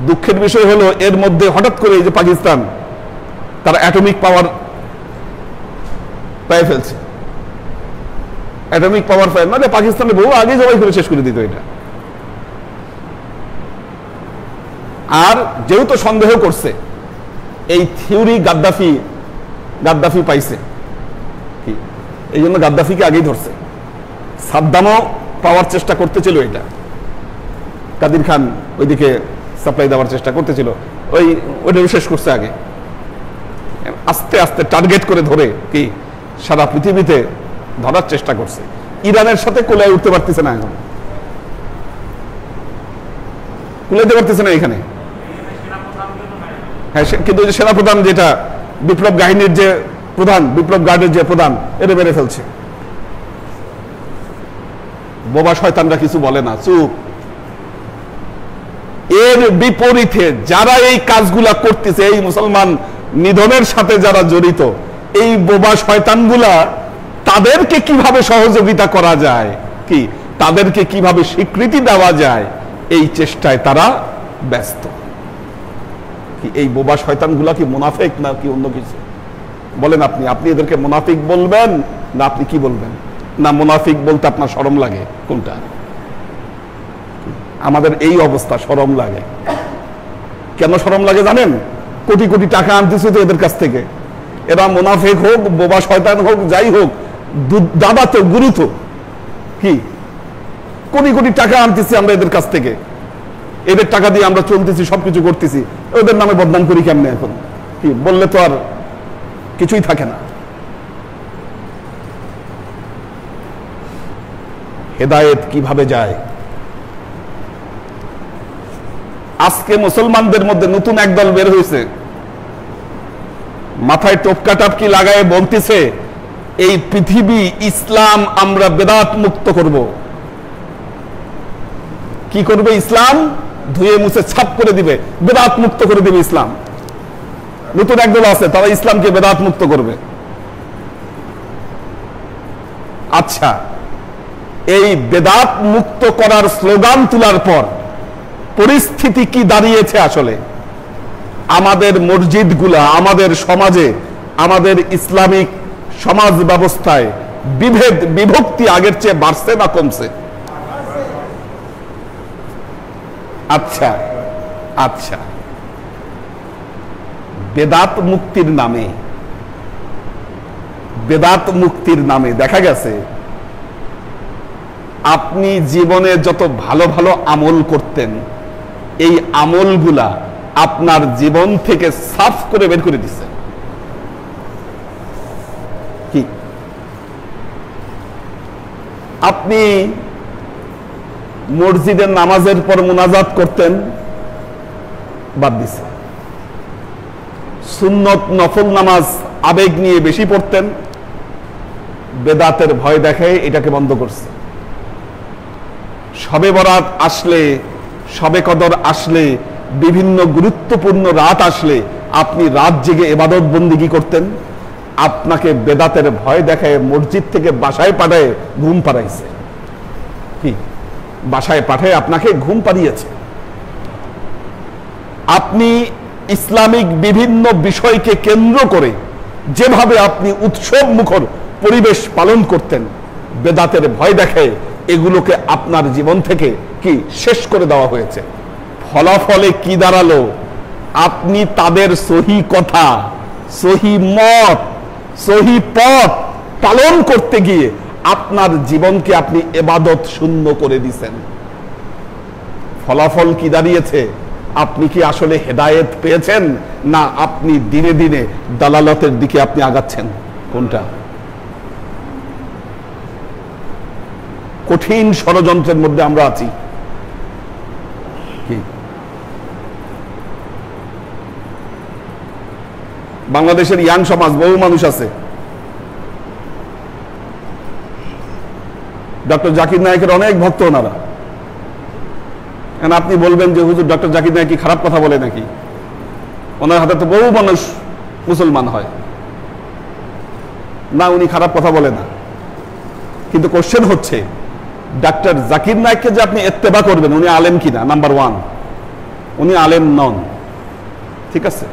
দুঃখের বিষয় হলো এর মধ্যে হঠাৎ করে এই যে পাকিস্তান, তারা অ্যাটমিক পাওয়ার পেয়ে ফেলছে। অ্যাটমিক পাওয়ার পায় মানে পাকিস্তানে বহু আগে জবাই করে শেষ করে দিত এটা। আর যেহেতু সন্দেহ করছে এই থিওরি গাদ্দাফি পাইছে, এই জন্য গাদ্দাফিকে আগেই ধরছে। সাদ্দামও পাওয়ার চেষ্টা করতেছিল, এটা কাদির খান ওইদিকে সাপ্লাই দেওয়ার চেষ্টা করতেছিল, ওইটা শেষ করছে আগে। আস্তে আস্তে টার্গেট করে ধরে কি সারা পৃথিবীতে ধরার চেষ্টা করছে। ইরানের সাথে কোলায় উঠতে পারতেছে না, এখন কুলাইতে পারতেছে না এখানে। হ্যাঁ, কিন্তু ওই যে সেনাপ্রধান, যেটা বিপ্লব বাহিনীর যে প্রধান, বিপ্লব গার্ডের যে প্রধান, এটা মেরে ফেলছে। বোবা শয়তানরা কিছু বলে না, চুপ। এর বিপরীতে যারা এই কাজগুলা করতেছে, এই মুসলমান নিধনের সাথে যারা জড়িত, এই বোবা শয়তানগুলা, তাদেরকে কিভাবে সহযোগিতা করা যায়, কি তাদেরকে কিভাবে স্বীকৃতি দেওয়া যায়, এই চেষ্টায় তারা ব্যস্ত। কি এই বোবা শয়তানগুলা কি মুনাফিক না কি অন্য কিছু? বলেন আপনি এদেরকে মুনাফিক বলবেন না আপনি কি বলবেন? না মুনাফিক বলতে আপনার শরম লাগে? কোনটা? আমাদের এই অবস্থা, শরম লাগে। কেন শরম লাগে জানেন? কোটি কোটি টাকা আনতেছে তো এদের কাছ থেকে। এরা মুনাফিক হোক, বোবা শয়তান হোক, যাই হোক, দাদা তো, গুরু তো, কি কোটি কোটি টাকা আনতেছি আমরা এদের কাছ থেকে, এদের টাকা দিয়ে আমরা চলতেছি, সবকিছু করতেছি, ওদের নামে বদনাম করি কেমনে? এখন কি বললে তো আর কিছুই থাকে না। হেদায়েত কিভাবে যায়? আজকে মুসলমানদের মধ্যে নতুন একদল বের হয়েছে, মাথায় টোপকা টাপকি লাগায় বলতেছে এই পৃথিবী, ইসলাম আমরা বেদাত মুক্ত করব। কি করবে? ইসলাম ধুয়ে মুছে ছাপ করে দিবে, বেদাত মুক্ত করে দিবে ইসলাম। নতুন একদল আছে, তারা ইসলামকে বেদাত মুক্ত করবে। আচ্ছা, এই বেদাত মুক্ত করার স্লোগান তোলার পর পরিস্থিতি কি দাঁড়িয়েছে আসলে? আমাদের মসজিদগুলা, আমাদের সমাজে, আমাদের ইসলামিক সমাজ ব্যবস্থায় বিভেদ বিভক্তি আগের চেয়ে বাড়ছে না কমছে? আচ্ছা, আচ্ছা, বেদাত মুক্তির নামে দেখা গেছে আপনি জীবনে যত ভালো ভালো আমল করতেন, এই আমলগুলা আপনার জীবন থেকে সাফ করে বের করে দিচ্ছে। কি আপনি মসজিদের নামাজের পর মুনাজাত করতেন, বাদ দিছে। সুন্নত নফল নামাজ আবেগ নিয়ে বেশি পড়তেন, বেদাতের ভয় দেখায় এটাকে বন্ধ করছে। শবে বরাত আসলে, শবে কদর আসলে, বিভিন্ন গুরুত্বপূর্ণ রাত আসলে আপনি রাত জেগে ইবাদত বন্দেগী করতেন, আপনাকে বেদাতের ভয় দেখায় মসজিদ থেকে বাসায় পাঠায় ঘুম পাড়াইছে। কি বাসায় পাঠায় আপনাকে ঘুম পাড়িয়েছে। আপনি ইসলামিক বিভিন্ন বিষয়কে কেন্দ্র করে যেভাবে আপনি উৎসব মুখর পরিবেশ পালন করতেন, বেদাতের ভয় দেখায় এগুলোকে আপনার জীবন থেকে কি শেষ করে দেওয়া হয়েছে। ফলাফলে কি দাঁড়ালো? আপনি তাদের সহি কথা, সহি মত, সহি পথ পালন করতে গিয়ে আপনার জীবনকে আপনি ইবাদত শূন্য করে দিয়েছেন। ফলাফল কি দাঁড়িয়েছে? আপনি কি আসলে হেদায়েত পেয়েছেন, না আপনি দিনে দিনে দালালতের দিকে আপনি আগাচ্ছেন? কোনটা? কঠিন ষড়যন্ত্রের মধ্যে আমরা আছি। কি বাংলাদেশের ইয়াং সমাজ বহু মানুষ আছে ডক্টর জাকির নায়েকের অনেক ভক্ত ওনারা। আপনি বলবেন যে হুজুর ডক্টর জাকির নায়েক কি খারাপ কথা বলে নাকি? ওনার হাতে তো বহু মানুষ মুসলমান হয় না, উনি খারাপ কথা বলে না। কিন্তু কোশ্চেন হচ্ছে ডক্টর জাকির নায়েককে যে আপনি ইত্তেবা করবেন, উনি আলেম কিনা? নাম্বার ওয়ান, উনি আলেম নন। ঠিক আছে,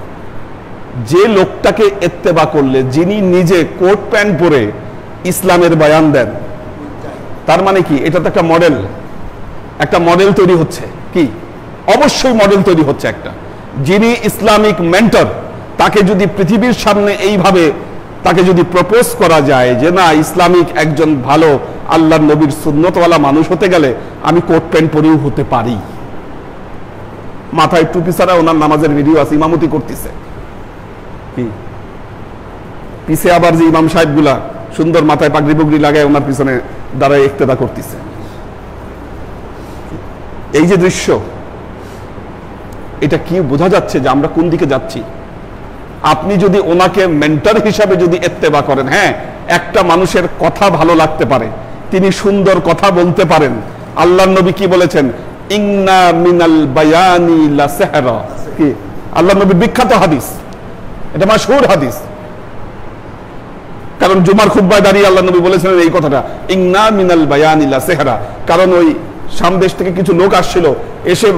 যে লোকটাকে ইত্তেবা করলে, যিনি নিজে কোট প্যান্ট পরে ইসলামের বয়ান দেন, তার মানে কি এটা তো একটা মডেল তৈরি হচ্ছে। কি অবশ্যই মডেল তৈরি হচ্ছে একটা। যিনি ইসলামিক মেন্টর, তাকে যদি পৃথিবীর সামনে এইভাবে তাকে যদি প্রপোজ করা যায় যে না, ইসলামিক একজন ভালো আল্লাহর নবীর সুন্নতওয়ালা মানুষ হতে গেলে আমি কোট প্যান্ট পরেও হতে পারি। মাথায় টুপি ছাড়া ওনার নামাজের ভিডিও আছে, ইমামতি করতেছে। কি পিছে আবার যে ইমাম সাহেব গুলা সুন্দর মাথায় পাগড়ি পুগড়ি লাগায় ওনার পিছনে দাঁড়ায় ইক্তেদা করতেছে। এই যে দৃশ্য, এটা কি বোঝা যাচ্ছে যে আমরা কোন দিকে যাচ্ছি? আপনি যদি ওনাকে মেন্টর হিসাবে যদি ইত্তেবা করেন, হ্যাঁ, একটা মানুষের কথা ভালো লাগতে পারে, তিনি সুন্দর কথা বলতে পারেন। আল্লাহর নবী কি বলেছেন? ইন্না মিনাল বায়ানি লা সিহরা। কি আল্লাহর নবীর বিখ্যাত হাদিস, এটা মাশহুর হাদিস। কারণ জুমার খুতবায় দাঁড়িয়ে আল্লাহর নবী বলেছিলেন এই কথাটা, ইন্না মিনাল বায়ানি লা সিহরা। কারণ ওই সামদেশ থেকে কিছু লোক আসছিল, এসে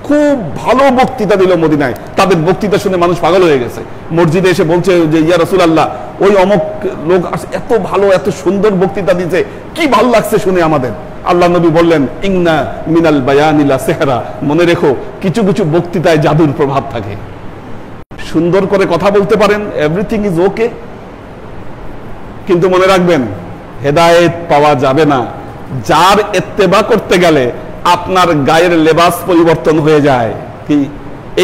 খুব ভালো বক্তৃতা দিল মদিনায়। তাদের বক্তৃতা শুনে মানুষ পাগল হয়ে গেছে, মসজিদে এসে বলছে যে ইয়া রাসূলুল্লাহ, ওই অমুক লোক এত ভালো, এত সুন্দর বক্তৃতা দিয়েছে, কি ভালো লাগছে শুনে আমাদের। আল্লাহ নবী বললেন ইন্না মিনাল বায়ানি লা সিহরা। মনে রেখো, কিছু কিছু বক্তৃতায় জাদুর প্রভাব থাকে। সুন্দর করে কথা বলতে পারেন, এভরিথিং ইজ ওকে, কিন্তু মনে রাখবেন হেদায়েত পাওয়া যাবে না যার ইত্তেবা করতে গেলে আপনার গায়ের লেবাস পরিবর্তন হয়ে যায়। কি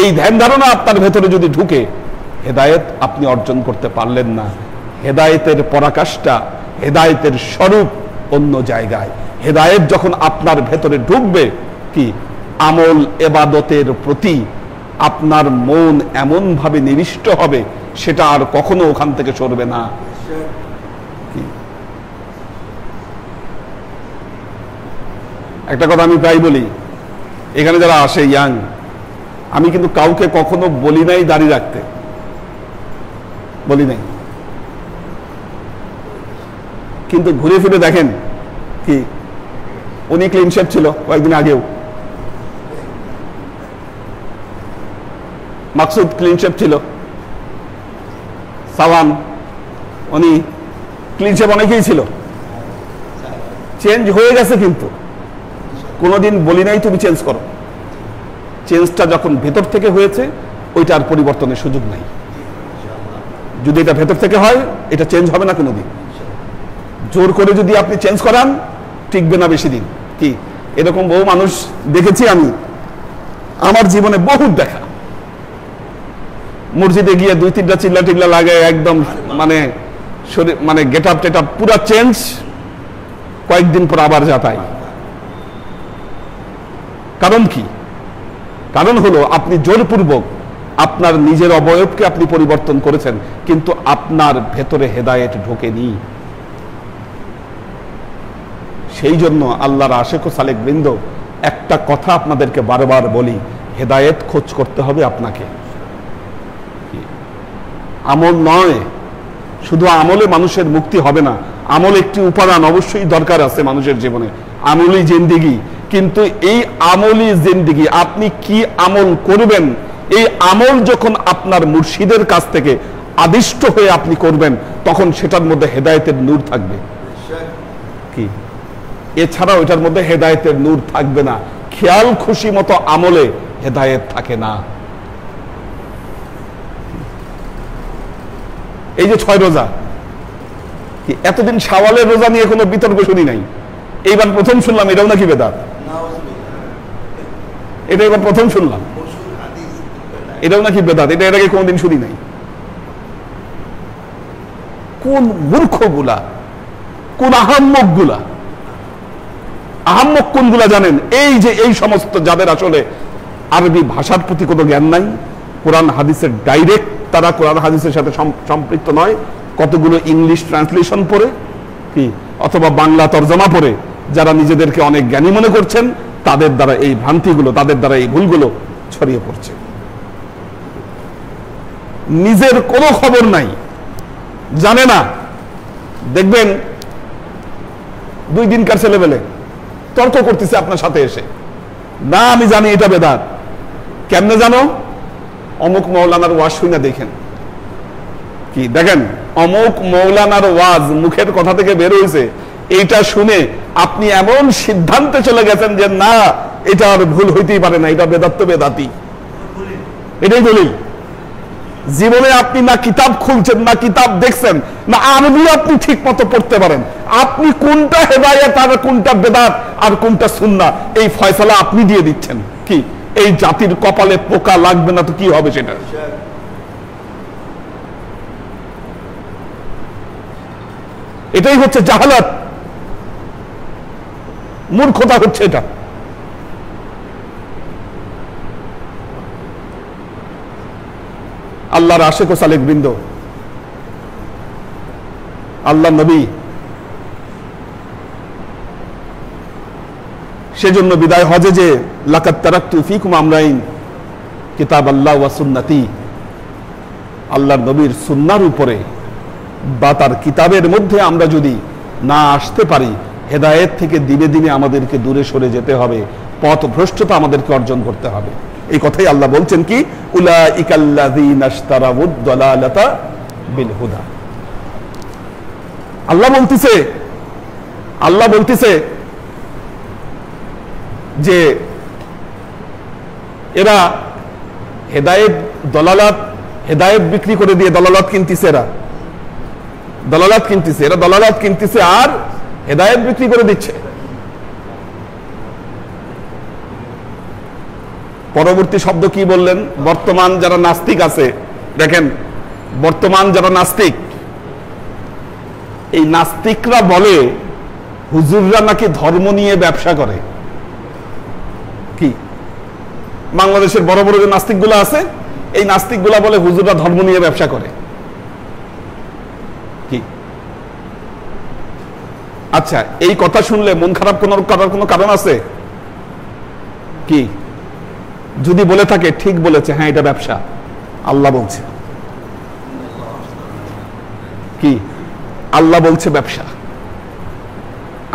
এই ধ্যান ধারণা আপনার ভেতরে যদি ঢুকে, হেদায়েত আপনি অর্জন করতে পারলেন না। হেদায়েতের পরাকাষ্ঠা, হেদায়েতের স্বরূপ অন্য জায়গায়। হেদায়েত যখন আপনার ভেতরে ঢুকবে, কি আমল ইবাদতের প্রতি আপনার মন এমন ভাবে নিবিষ্ট হবে, সেটা আর কখনো ওখান থেকে সরবে না। একটা কথা আমি প্রায় বলি, এখানে যারা আসে ইয়াং, আমি কিন্তু কাউকে কখনো বলি নাই দাড়ি রাখতে, বলি নাই। কিন্তু ঘুরে ফিরে দেখেন, কি উনি ক্লিন শেভ ছিল কয়েকদিন আগেও, মাকসুদ ক্লিন শেভ ছিল, সাওয়ান উনি ক্লিন শেভ অনেকেই ছিল, চেঞ্জ হয়ে গেছে। কিন্তু কোনোদিন বলি নাই তুমি চেঞ্জ করো, চেঞ্জটা যখন ভেতর থেকে হয়েছে ওইটা আর পরিবর্তনের সুযোগ নাই। যদি এটা ভেতর থেকে হয় এটা চেঞ্জ হবে না কোনোদিন। জোর করে যদি আপনি চেঞ্জ করান টিকবে না বেশি দিন। কি এরকম বহু মানুষ দেখেছি আমি, আমার জীবনে বহুত দেখা। মসজিদে গিয়ে 2-3টা চিল্লা টিল্লা লাগে, একদম মানে শরীর মানে গেট আপ টেট আপ পুরা চেঞ্জ, কয়েকদিন পর আবার যাতাই। কারণ কি? কারণ হলো আপনি জোরপূর্বক আপনার নিজের অবয়বকে আপনি পরিবর্তন করেছেন, কিন্তু আপনার ভেতরে হেদায়েত ঢোকেনি। সেই জন্য আল্লাহর আশিক ও সালেক বৃন্দ, একটা কথা আপনাদেরকে বারবার বলি, হেদায়েত খোঁজ করতে হবে আপনাকে। আমল নয়, শুধু আমলে মানুষের মুক্তি হবে না। আমল একটি উপাদান অবশ্যই দরকার আছে মানুষের জীবনে, আমলি জিন্দিগি। কিন্তু এই আমলি জিন্দিগি আপনি কি আমল করবেন, এই আমল যখন আপনার মুর্শিদের কাছ থেকে আদিষ্ট হয়ে আপনি করবেন, তখন সেটার মধ্যে হেদায়েতের নূর থাকবে। কি এছাড়া ওইটার মধ্যে হেদায়েতের নূর থাকবে না। খেয়াল খুশি মতো আমলে হেদায়েত থাকে না। এই যে 6 রোজা, এতদিন শাওয়ালের রোজা নিয়ে কোনো বিতর্ক শুনি নাই, এইবার প্রথম শুনলাম এটাও নাকি বেদাত। এটা এবার প্রথম শুনলাম এটাও নাকি বেদাত। এটা এর আগে কোনদিন শুনি নাই। কোন মূর্খ গুলা, কোন আহাম্মক গুলা, আহাম্মক কোনগুলা জানেন? এই যে এই সমস্ত যাদের আসলে আরবি ভাষার প্রতি কোনো জ্ঞান নাই, কোরআন হাদিসের ডাইরেক্ট তারা কোরআন হাদিসের সাথে সম্পৃক্ত নয়, কতগুলো ইংলিশ ট্রান্সলেশন পড়ে কি অথবা বাংলা তর্জমা পড়ে যারা নিজেদেরকে অনেক জ্ঞানী মনে করছেন, তাদের দ্বারা এই ভ্রান্তিগুলো, তাদের দ্বারা এই ভুলগুলো ছড়িয়ে পড়ছে। নিজের কোনো খবর নাই, জানে না। দেখবেন 2 দিনকার ছেলেবেলে তর্ক করতেছে আপনার সাথে এসে, না আমি জানি এটা বেদাত। কেমনে জানো? অমুক মৌলানার ওয়াজ শুনে দেখেন। কি দেখেন, অমুক মৌলানার ওয়াজ মুখের কথা থেকে বের হয়েছে, এইটা শুনে আপনি এমন সিদ্ধান্তে চলে গেছেন যে না, এটা আর ভুল হইতেই পারে না, এটা বেদাত তো বেদাতি। এটাই দলিল। জীবনে আপনি না কিতাব খুলছেন, না কিতাব দেখছেন, না আরবি আপনি ঠিক মতো পড়তে পারেন। আপনি কোনটা হেদায়েত আর কোনটা বেদাত আর কোনটা সুন্নাহ, এই ফয়সালা আপনি দিয়ে দিচ্ছেন। কি এই জাতির কপালে পোকা লাগবে না তো কি হবে সেটা? এটাই হচ্ছে জাহালাত, মূর্খতা হচ্ছে এটা। আল্লাহর আশিক ও সালেক বৃন্দ, আল্লাহ নবী সেজন্য বিদায় হজে যে লাকাদ তারাকতু ফীকুম আমরাইন কিতাবাল্লাহ ওয়া সুন্নতি, আল্লাহর নবীর সুন্নাহর উপরে বা তার কিতাবের মধ্যে আমরা যদি না আসতে পারি, হেদায়েত থেকে দিনে দিনে আমাদেরকে দূরে সরে যেতে হবে, পথ ভ্রষ্টতা আমাদেরকে অর্জন করতে হবে। এই কথাই আল্লাহ বলছেন কি, উলাইকাল্লাযীনা ইশতারাউদ দালালাতা বিল হুদা। আল্লাহ বলতেছে যে এরা হেদায়েত হেদায়েত বিক্রি করে দিয়ে দলালাত কিনতেছে, এরা দলালাত কিনতেছে আর হেদায়েত বিক্রি করে দিচ্ছে। পরবর্তী শব্দ কি বললেন? বর্তমান যারা নাস্তিক আছে, দেখেন বর্তমান যারা নাস্তিক, এই নাস্তিকরা বলে হুজুররা নাকি ধর্ম নিয়ে ব্যবসা করে। কি বাংলাদেশের বড় বড় যে নাস্তিকগুলো আছে, এই নাস্তিকগুলা বলে হুজুররা ধর্ম নিয়ে ব্যবসা করে। কি আচ্ছা, এই কথা শুনলে মন খারাপ করার কোনো কারণ আছে কি? যদি বলে থাকে ঠিক বলেছে, হ্যাঁ এটা ব্যবসা, আল্লাহ বলছে কি? আল্লাহ বলছে ব্যবসা।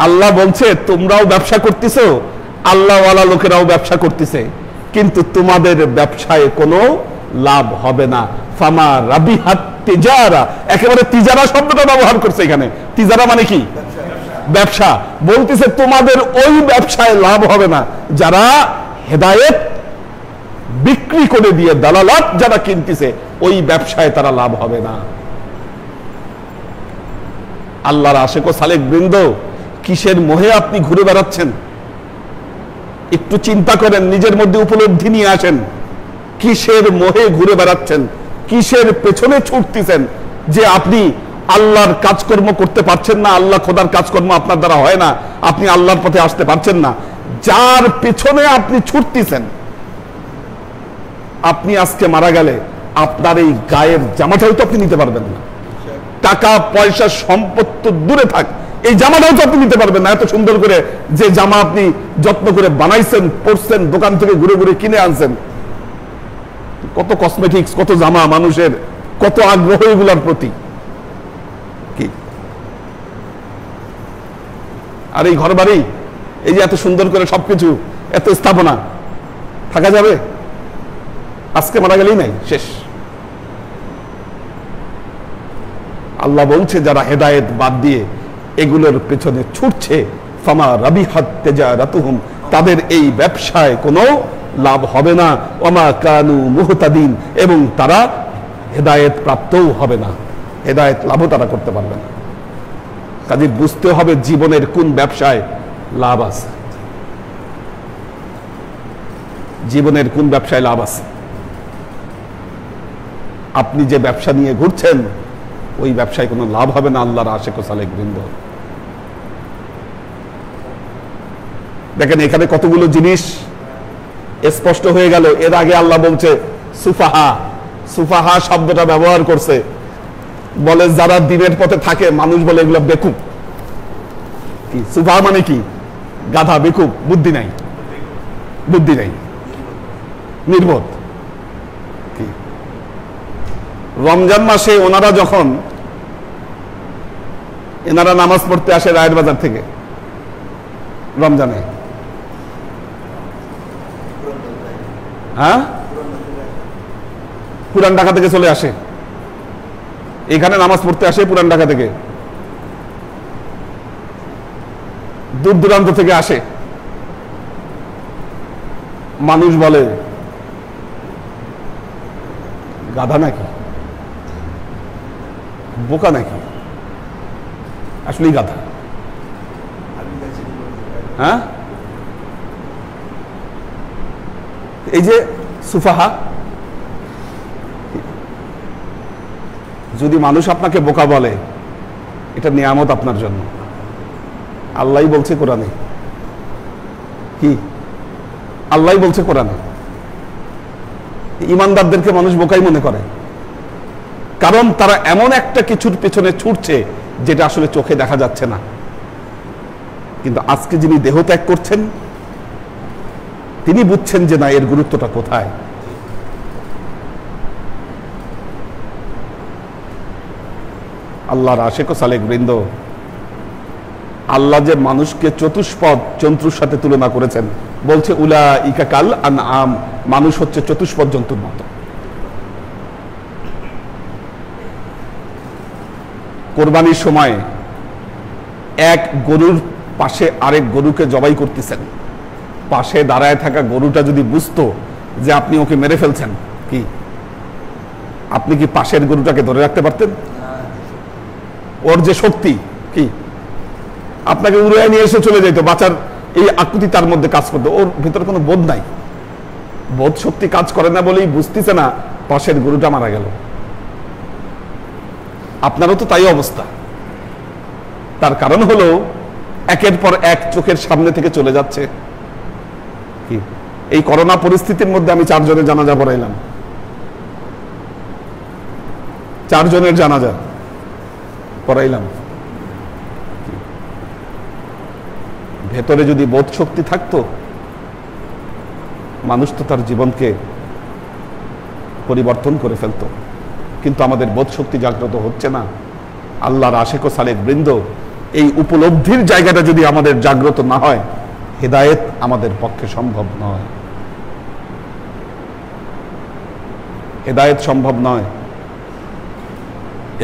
আল্লাহ বলছে তোমরাও ব্যবসা করতেছো, আল্লাহওয়ালা লোকেরাও ব্যবসা করতেছে, কিন্তু তোমাদের ব্যবসায় কোনো লাভ হবে না। ফামা রাবিহাত তিজারা, একেবারে তিজারা শব্দটা ব্যবহার করছে এখানে। তিজারা মানে কি? ব্যবসা। বলতেছে তোমাদের ওই ব্যবসায় লাভ হবে না যারা হেদায়েত বিক্রি করে দিয়ে দালালাত যারা কিনতেছে ওই ব্যবসায় তারা লাভ হবে না। আল্লাহর আশিক ও সালেক বৃন্দ, কিসের মোহে আপনি ঘুরে বেড়াচ্ছেন? একটু চিন্তা করেন, নিজের মধ্যে উপলব্ধি নিয়ে আসেন। কিসের মোহে ঘুরে বেড়াচ্ছেন? কিসের পেছনে ছুটতেছেন যে আপনি আল্লাহর কাজকর্ম করতে পারছেন না? আল্লাহ খোদার কাজকর্ম আপনার দ্বারা হয় না, আপনি আল্লাহর পথে আসতে পারছেন না। যার পেছনে আপনি ছুটতেছেন, আপনি আজকে মারা গেলে আপনার এই গায়ের জামাটাও তো আপনি নিতে পারবেন না। টাকা পয়সা সম্পদ তো দূরে থাক, এই জামাটাও তো আপনি নিতে পারবেন না। এত সুন্দর করে যে জামা আপনি যত্ন করে বানাইছেন, পরছেন, দোকান থেকে ঘুরে ঘুরে কিনে আনছেন, কত কসমেটিক্স, কত জামা, মানুষের কত আগ্রহ এগুলার প্রতি। কি আর এই ঘর বাড়ি, এই যে এত সুন্দর করে সবকিছু, এত স্থাপনা, থাকা যাবে? আজকে মারা গেলেই নাই, শেষ। আল্লাহ বলছে যারা হেদায়েত বাদ দিয়ে এগুলোর পেছনে ছুটছে, ফামা রাবিহাত তিজারাতুহুম, তাদের এই ব্যবসায় কোনো লাভ হবে না। ওমা কানু মুহতাদিন, এবং তারা হেদায়েত প্রাপ্তও হবে না, হেদায়েত লাভও তারা করতে পারবে না। কাজে বুঝতে হবে জীবনের কোন ব্যবসায় লাভ আছে, জীবনের কোন ব্যবসায় লাভ আছে। আপনি যে ব্যবসা নিয়ে ঘুরছেন ওই ব্যবসায় কোনো লাভ হবে না। আল্লাহর আশিক ও সালেক বৃন্দ, দেখেন এখানে কতগুলো জিনিস স্পষ্ট হয়ে গেল। এর আগে আল্লাহ বলছে সুফাহা, সুফাহা শব্দটা ব্যবহার করছে, বলে যারা দিনের পথে থাকে, মানুষ বলে এগুলো বেকুব। কি সুফাহা মানে কি? গাধা, বেকুব, বুদ্ধি নাই, বুদ্ধি নাই, নির্বোধ। কি রমজান মাসে ওনারা যখন এনারা নামাজ পড়তে আসে রায়ের বাজার থেকে, রমজানে, হ্যাঁ, পুরান ঢাকা থেকে চলে আসে, এখানে নামাজ পড়তে আসে পুরান ঢাকা থেকে, দূর দূরান্ত থেকে আসে। মানুষ বলে গাধা নাকি, বোকা নাকি? আসলেই গাধা। হ্যাঁ, এই যে সুফাহা, যদি মানুষ আপনাকে বোকা বলে, এটা নিয়ামত আপনার জন্য। আল্লাহই বলছে কোরআনে, কি আল্লাহই বলছে কোরআনে, ইমানদারদেরকে মানুষ বোকাই মনে করে, কারণ তারা এমন একটা কিছুর পেছনে ছুটছে যেটা আসলে চোখে দেখা যাচ্ছে না। কিন্তু আজকে যিনি দেহ ত্যাগ করছেন তিনি বুঝছেন যে না, এর গুরুত্বটা কোথায়। আল্লাহর আশিক ও সালেক বৃন্দ, আল্লাহ যে মানুষকে চতুষ্পদ জন্তুর সাথে তুলনা করেছেন, বলছে উলাইকা কাল আনআম, মানুষ হচ্ছে চতুষ্পদ জন্তুর মতো। কোরবানির সময় এক গরুর পাশে আরেক গরুকে জবাই করতেছেন, পাশে দাঁড়ায় থাকা গরুটা যদি বুঝতো যে আপনি ওকে মেরে ফেলছেন, কি আপনি কি পাশের গরুটাকে ধরে রাখতে পারতেন? ওর যে শক্তি, কি আপনাকে উড়ে নিয়ে এসে চলে যেত, বাঁচার এই আকুতি তার মধ্যে কাজ করতো। ওর ভিতরে কোনো বোধ নাই, বোধ শক্তি কাজ করে না বলেই বুঝতেছে না পাশের গরুটা মারা গেল। আপনারও তো তাই অবস্থা। তার কারণ হলো একের পর এক চোখের সামনে থেকে চলে যাচ্ছে। কি এই করোনা পরিস্থিতির মধ্যে আমি 4 জনের জানাজা পড়াইলাম, 4 জনের জানাজা পড়াইলাম। ভেতরে যদি বোধ শক্তি থাকতো, মানুষ তো তার জীবনকে পরিবর্তন করে ফেলতো। কিন্তু আমাদের বোধ শক্তি জাগ্রত হচ্ছে না। আল্লাহর আশিক ও সালেক বৃন্দ, এই উপলব্ধির জায়গাটা যদি আমাদের জাগ্রত না হয়, হেদায়েত আমাদের পক্ষে সম্ভব নয়, হেদায়েত সম্ভব নয়।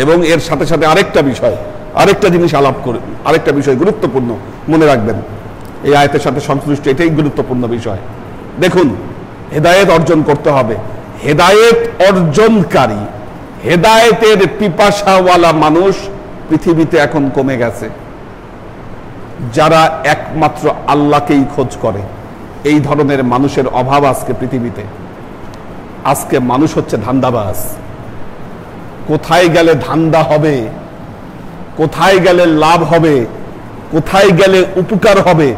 এবং এর সাথে সাথে আরেকটা বিষয়, আরেকটা জিনিস আলাপ করে, আরেকটা বিষয় গুরুত্বপূর্ণ মনে রাখবেন, এই আয়াতের সাথে সংশ্লিষ্ট, এটাই গুরুত্বপূর্ণ বিষয়। দেখুন হেদায়েত অর্জন করতে হবে। হেদায়েত অর্জনকারী, হেদায়েতের পিপাসাওয়ালা মানুষ পৃথিবীতে এখন কমে গেছে। যারা একমাত্র আল্লাহকেই খোঁজ করে, এই ধরনের মানুষের অভাব আজকে পৃথিবীতে। আজকে মানুষ হচ্ছে ধান্দাবাজ। কোথায় গেলে ধান্দা হবে, কোথায় গেলে লাভ হবে, কোথায় গেলে উপকার হবে,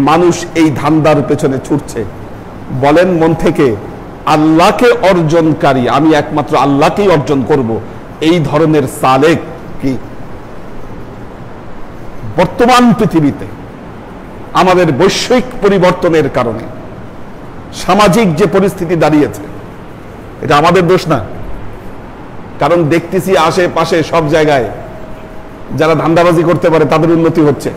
মানুষ এই ধান্দার পেছনে ছুটছে। বলেন মন থেকে, আল্লাহকে অর্জনকারী, আমি একমাত্র আল্লাহকেই অর্জন করব, এই ধরনের সালেক কি বর্তমান পৃথিবীতে আমাদের বৈশ্বিক পরিবর্তনের কারণে সামাজিক যে পরিস্থিতি দাঁড়িয়েছে, এটা আমাদের দোষ না। কারণ দেখতেছি আশেপাশে সব জায়গায় যারা ধান্দাবাজি করতে পারে তাদের উন্নতি হচ্ছে,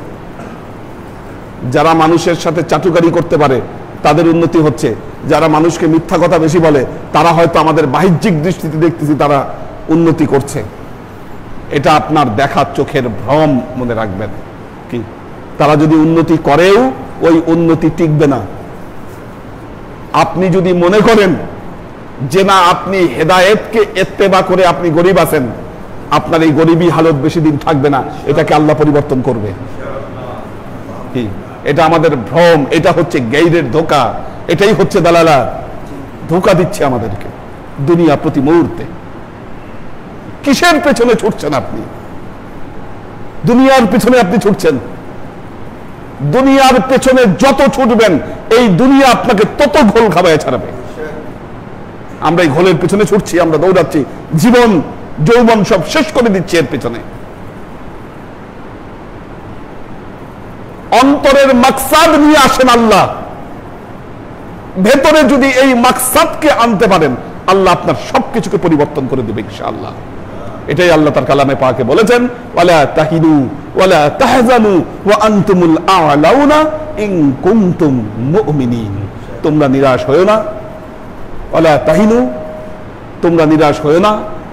যারা মানুষের সাথে চাটুকারি করতে পারে তাদের উন্নতি হচ্ছে, যারা মানুষকে মিথ্যা কথা বেশি বলে তারা হয়তো আমাদের বাহ্যিক দৃষ্টিতে দেখতেছি তারা উন্নতি করছে। এটা আপনার দেখা চোখের ভ্রম, মনে রাখবেন। কি তারা যদি উন্নতি করেও ওই উন্নতি টিকবে না। আপনি যদি মনে করেন যে না আপনি হেদায়েতকে ইত্তেবা করে আপনি গরিব আছেন, আপনার এই গরিবী হালত বেশি দিন থাকবে না, এটাকে আল্লাহ পরিবর্তন করবে। কি এটা আমাদের ভ্রম, এটা হচ্ছে গাইরের ধোঁকা, এটাই হচ্ছে দালালা। ধোঁকা দিচ্ছে আমাদেরকে দুনিয়া প্রতি মুহূর্তে। কিসের পেছনে ছুটছেন আপনি? দুনিয়ার পেছনে আপনি ছুটছেন। দুনিয়ার পেছনে যত ছুটবেন এই দুনিয়া আপনাকে তত ঘোল খাওয়ায় ছাড়বে। আমরা এই ঘোলের পেছনে ছুটছি, আমরা দৌড়াচ্ছি, জীবন যৌবন সব শেষ করে দিচ্ছি এর পেছনে। অন্তরের মাকসাদ নিয়ে আসেন আল্লাহ। ভেতরে যদি এই মাকসাদকে আনতে পারেন, আল্লাহ আপনার সবকিছুকে পরিবর্তন করে দেবে ইনশাআল্লাহ। এটাই আল্লাহ তার কালামে পাকে বলেছেন, ওয়ালা তাহিনু ওয়ালা তাহজানু ওয়া আনতুমুল আ'লাউনা ইন কুনতুম মুমিনিন। তোমরা নিরাশ হয়ো না, ওয়ালা তাহিনু, তোমরা নিরাশ হয়ো না,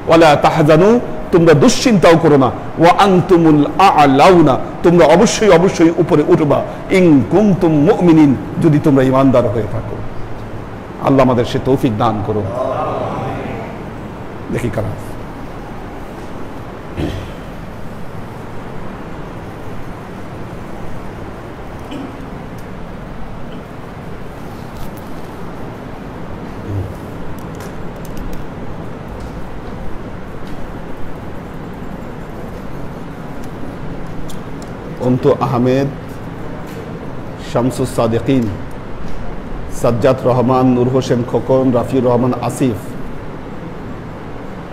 ওয়ালা তাহজানু, তোমরা দুশ্চিন্তাও করো না, ওয়া আনতুমুল আ'লাউনা, তোমরা অবশ্যই অবশ্যই উপরে উঠবা, ইন কুনতুম মুমিনিন, যদি তোমরা ঈমানদার হয়ে থাকো। আল্লাহ আমাদের সে তৌফিক দান করুন। দেখি কারা অন্তু আহমেদ, শামসুস সাদিকিন, সাজ্জাদ রহমান, নূর হোসেন খোকন, রাফিউর রহমান আসিফ,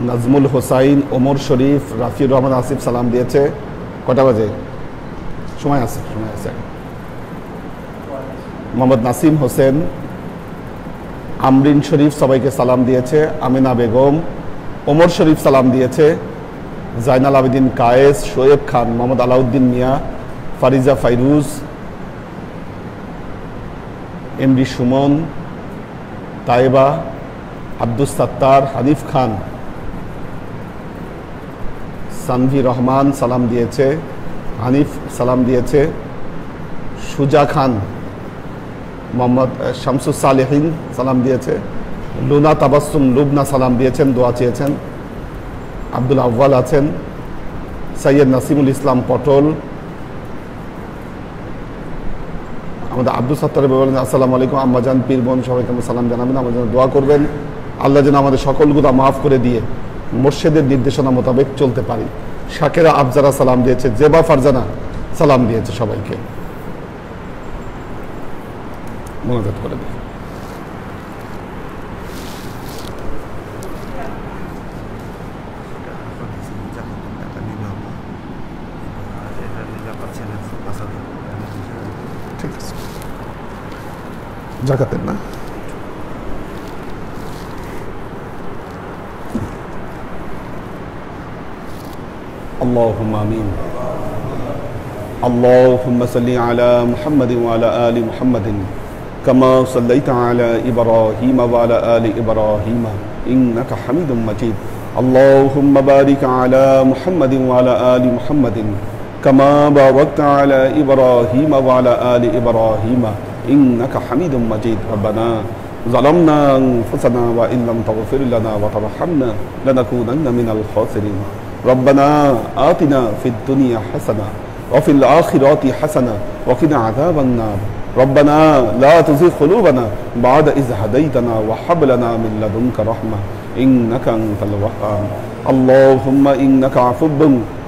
নাজমুল হোসাইন, ওমর শরীফ, রাফিউর রহমান আসিফ সালাম দিয়েছে। কটা বাজে? সময় আছে, সময় আছে। মোহাম্মদ নাসিম হোসেন, আমরিন শরীফ সবাইকে সালাম দিয়েছে। আমিনা বেগম, ওমর শরীফ সালাম দিয়েছে। জাইনাল আবেদিন কায়েস, শোয়েব খান, মোহাম্মদ আলাউদ্দিন মিয়া, ফারিজা ফাইরুজ, এমডি সুমন, তাইবা, আব্দুস সাত্তার, হানিফ খান, সানভি রহমান সালাম দিয়েছে। হানিফ সালাম দিয়েছে। সুজা খান, মোহাম্মদ শামসুস সালেহিন সালাম দিয়েছে। লুনা তাবাসসুম লুবনা সালাম দিয়েছেন, দোয়া চেয়েছেন। আব্দুল আউয়াল আছেন। সৈয়দ নাসিমুল ইসলাম পটল, আমাদের আব্দুল সাত্তার বলেন আসসালামু আলাইকুম আম্মাজান, পীর বোন সবাইকে সালাম জানাবেন, আমার জন্য দোয়া করবেন। আল্লাহ যেন আমাদের সকল গুনাহ মাফ করে দিয়ে মুর্শিদের নির্দেশনা মোতাবেক চলতে পারি। শাকেরা আফজারা সালাম দিয়েছে। জেবা ফারজানা সালাম দিয়েছে। সবাইকে মোনাজাত করে দিই। ঠিক আছে, জাকাতের না। اللهم آمين. اللهم صل على محمد وعلى آل محمد كما صليت على إبراهيم وعلى آل إبراهيم إنك حميد مجيد. اللهم بارك على محمد وعلى آل محمد كما باركت على إبراهيم وعلى آل إبراهيم إنك حميد مجيد. ربنا ظلمنا أنفسنا وإن لم تغفر لنا وترحمنا لنكونن من الخاسرين ربنا آتنا في الدنيا حسنة وفي الآخرة حسنة وقنا عذاب النار ربنا لا تزغ قلوبنا بعد إذ هديتنا وهب لنا من لدنك رحمة إنك أنت الوهاب اللهم إنك عفو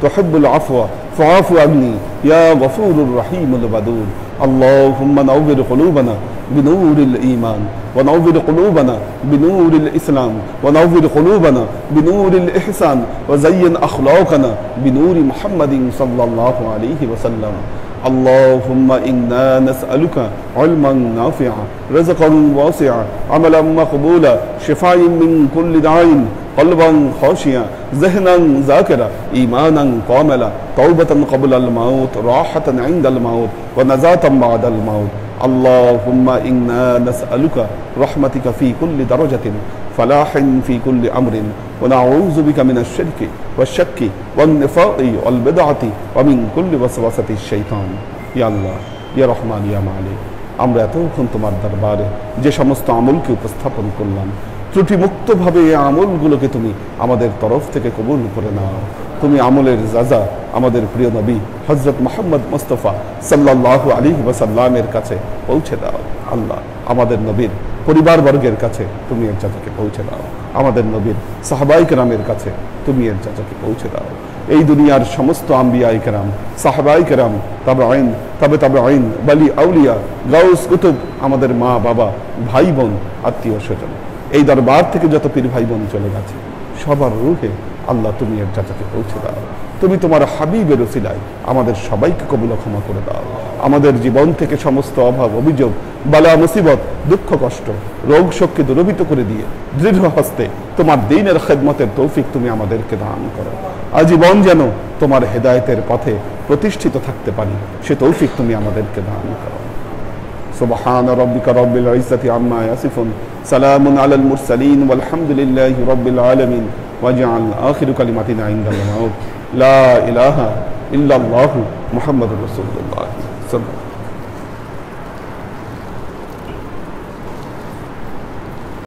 تحب العفو فاعف عني يا غفور الرحيم الودود اللهم نور قلوبنا بنور الإيمان ونور قلوبنا بنور الإسلام ونور قلوبنا بنور الإحسان وزين أخلاقنا بنور محمد صلى الله عليه وسلم اللهم إنا نسألك علما نافعا رزقا واسعا عملا مقبولا شفاء من كل داء قلبا خاشعا ذهنا ذاكرا إيمانا كاملا توبة قبل الموت راحة عند الموت ونجاة بعد الموت اللهم إنا نسألك رحمتك في كل درجة فلاح في كل أمر ونعوذ بك من الشرك والشك والنفاق والبدعة ومن كل وسوسة الشيطان يا الله يا رحمن يا مالك আমরা এতক্ষণ তোমার দরবারে যে সমস্ত আমলকে উপস্থাপন করলাম ত্রুটি মুক্তভাবে এই আমলগুলোকে তুমি আমাদের তরফ থেকে কবুল করে নাও তুমি আমলের যাজা আমাদের প্রিয় নবী হযরত মুহাম্মদ মুস্তাফা সাল্লাল্লাহু আলাইহি ওয়াসাল্লামের কাছে পৌঁছে দাও আল্লাহ আমাদের নবীর পরিবারবর্গের কাছে তুমি এর যাজাকে পৌঁছে দাও আমাদের নবীর সাহাবায়ে কেরামের কাছে তুমি এর যাজাকে পৌঁছে দাও এই দুনিয়ার সমস্ত আম্বিয়ায়ে কেরাম সাহাবায়ে কেরাম তাবেঈন তাবেঈন ওয়ালি আউলিয়া গাউস কুতুব আমাদের মা বাবা ভাই বোন আত্মীয় স্বজন এই দরবার থেকে যত পীর ভাই বোন চলে গেছে সবার রূহে আল্লাহ তুমি এর যাজাকে পৌঁছে দাও তুমি তোমার হাবিবের ওসিলায় আমাদের সবাইকে কবুল ক্ষমা করে দাও আমাদের জীবন থেকে সমস্ত অভাব অভিযোগ বালা মুসিবত দুঃখ কষ্ট রোগ শোককে দূরীভূত করে দিয়ে দৃঢ় হস্তে তোমার দ্বীনের খেদমতের তৌফিক তুমি আমাদেরকে দান করো আজীবন যেন তোমার হেদায়েতের পথে প্রতিষ্ঠিত থাকতে পারি সে তৌফিক তুমি আমাদেরকে দান করো سبحان ربك رب العزة عما يصفون سلام على المرسلين والحمد لله رب العالمين واجعل آخر كلمتنا عند الموت لا إله إلا الله محمد رسول الله صلى الله عليه وسلم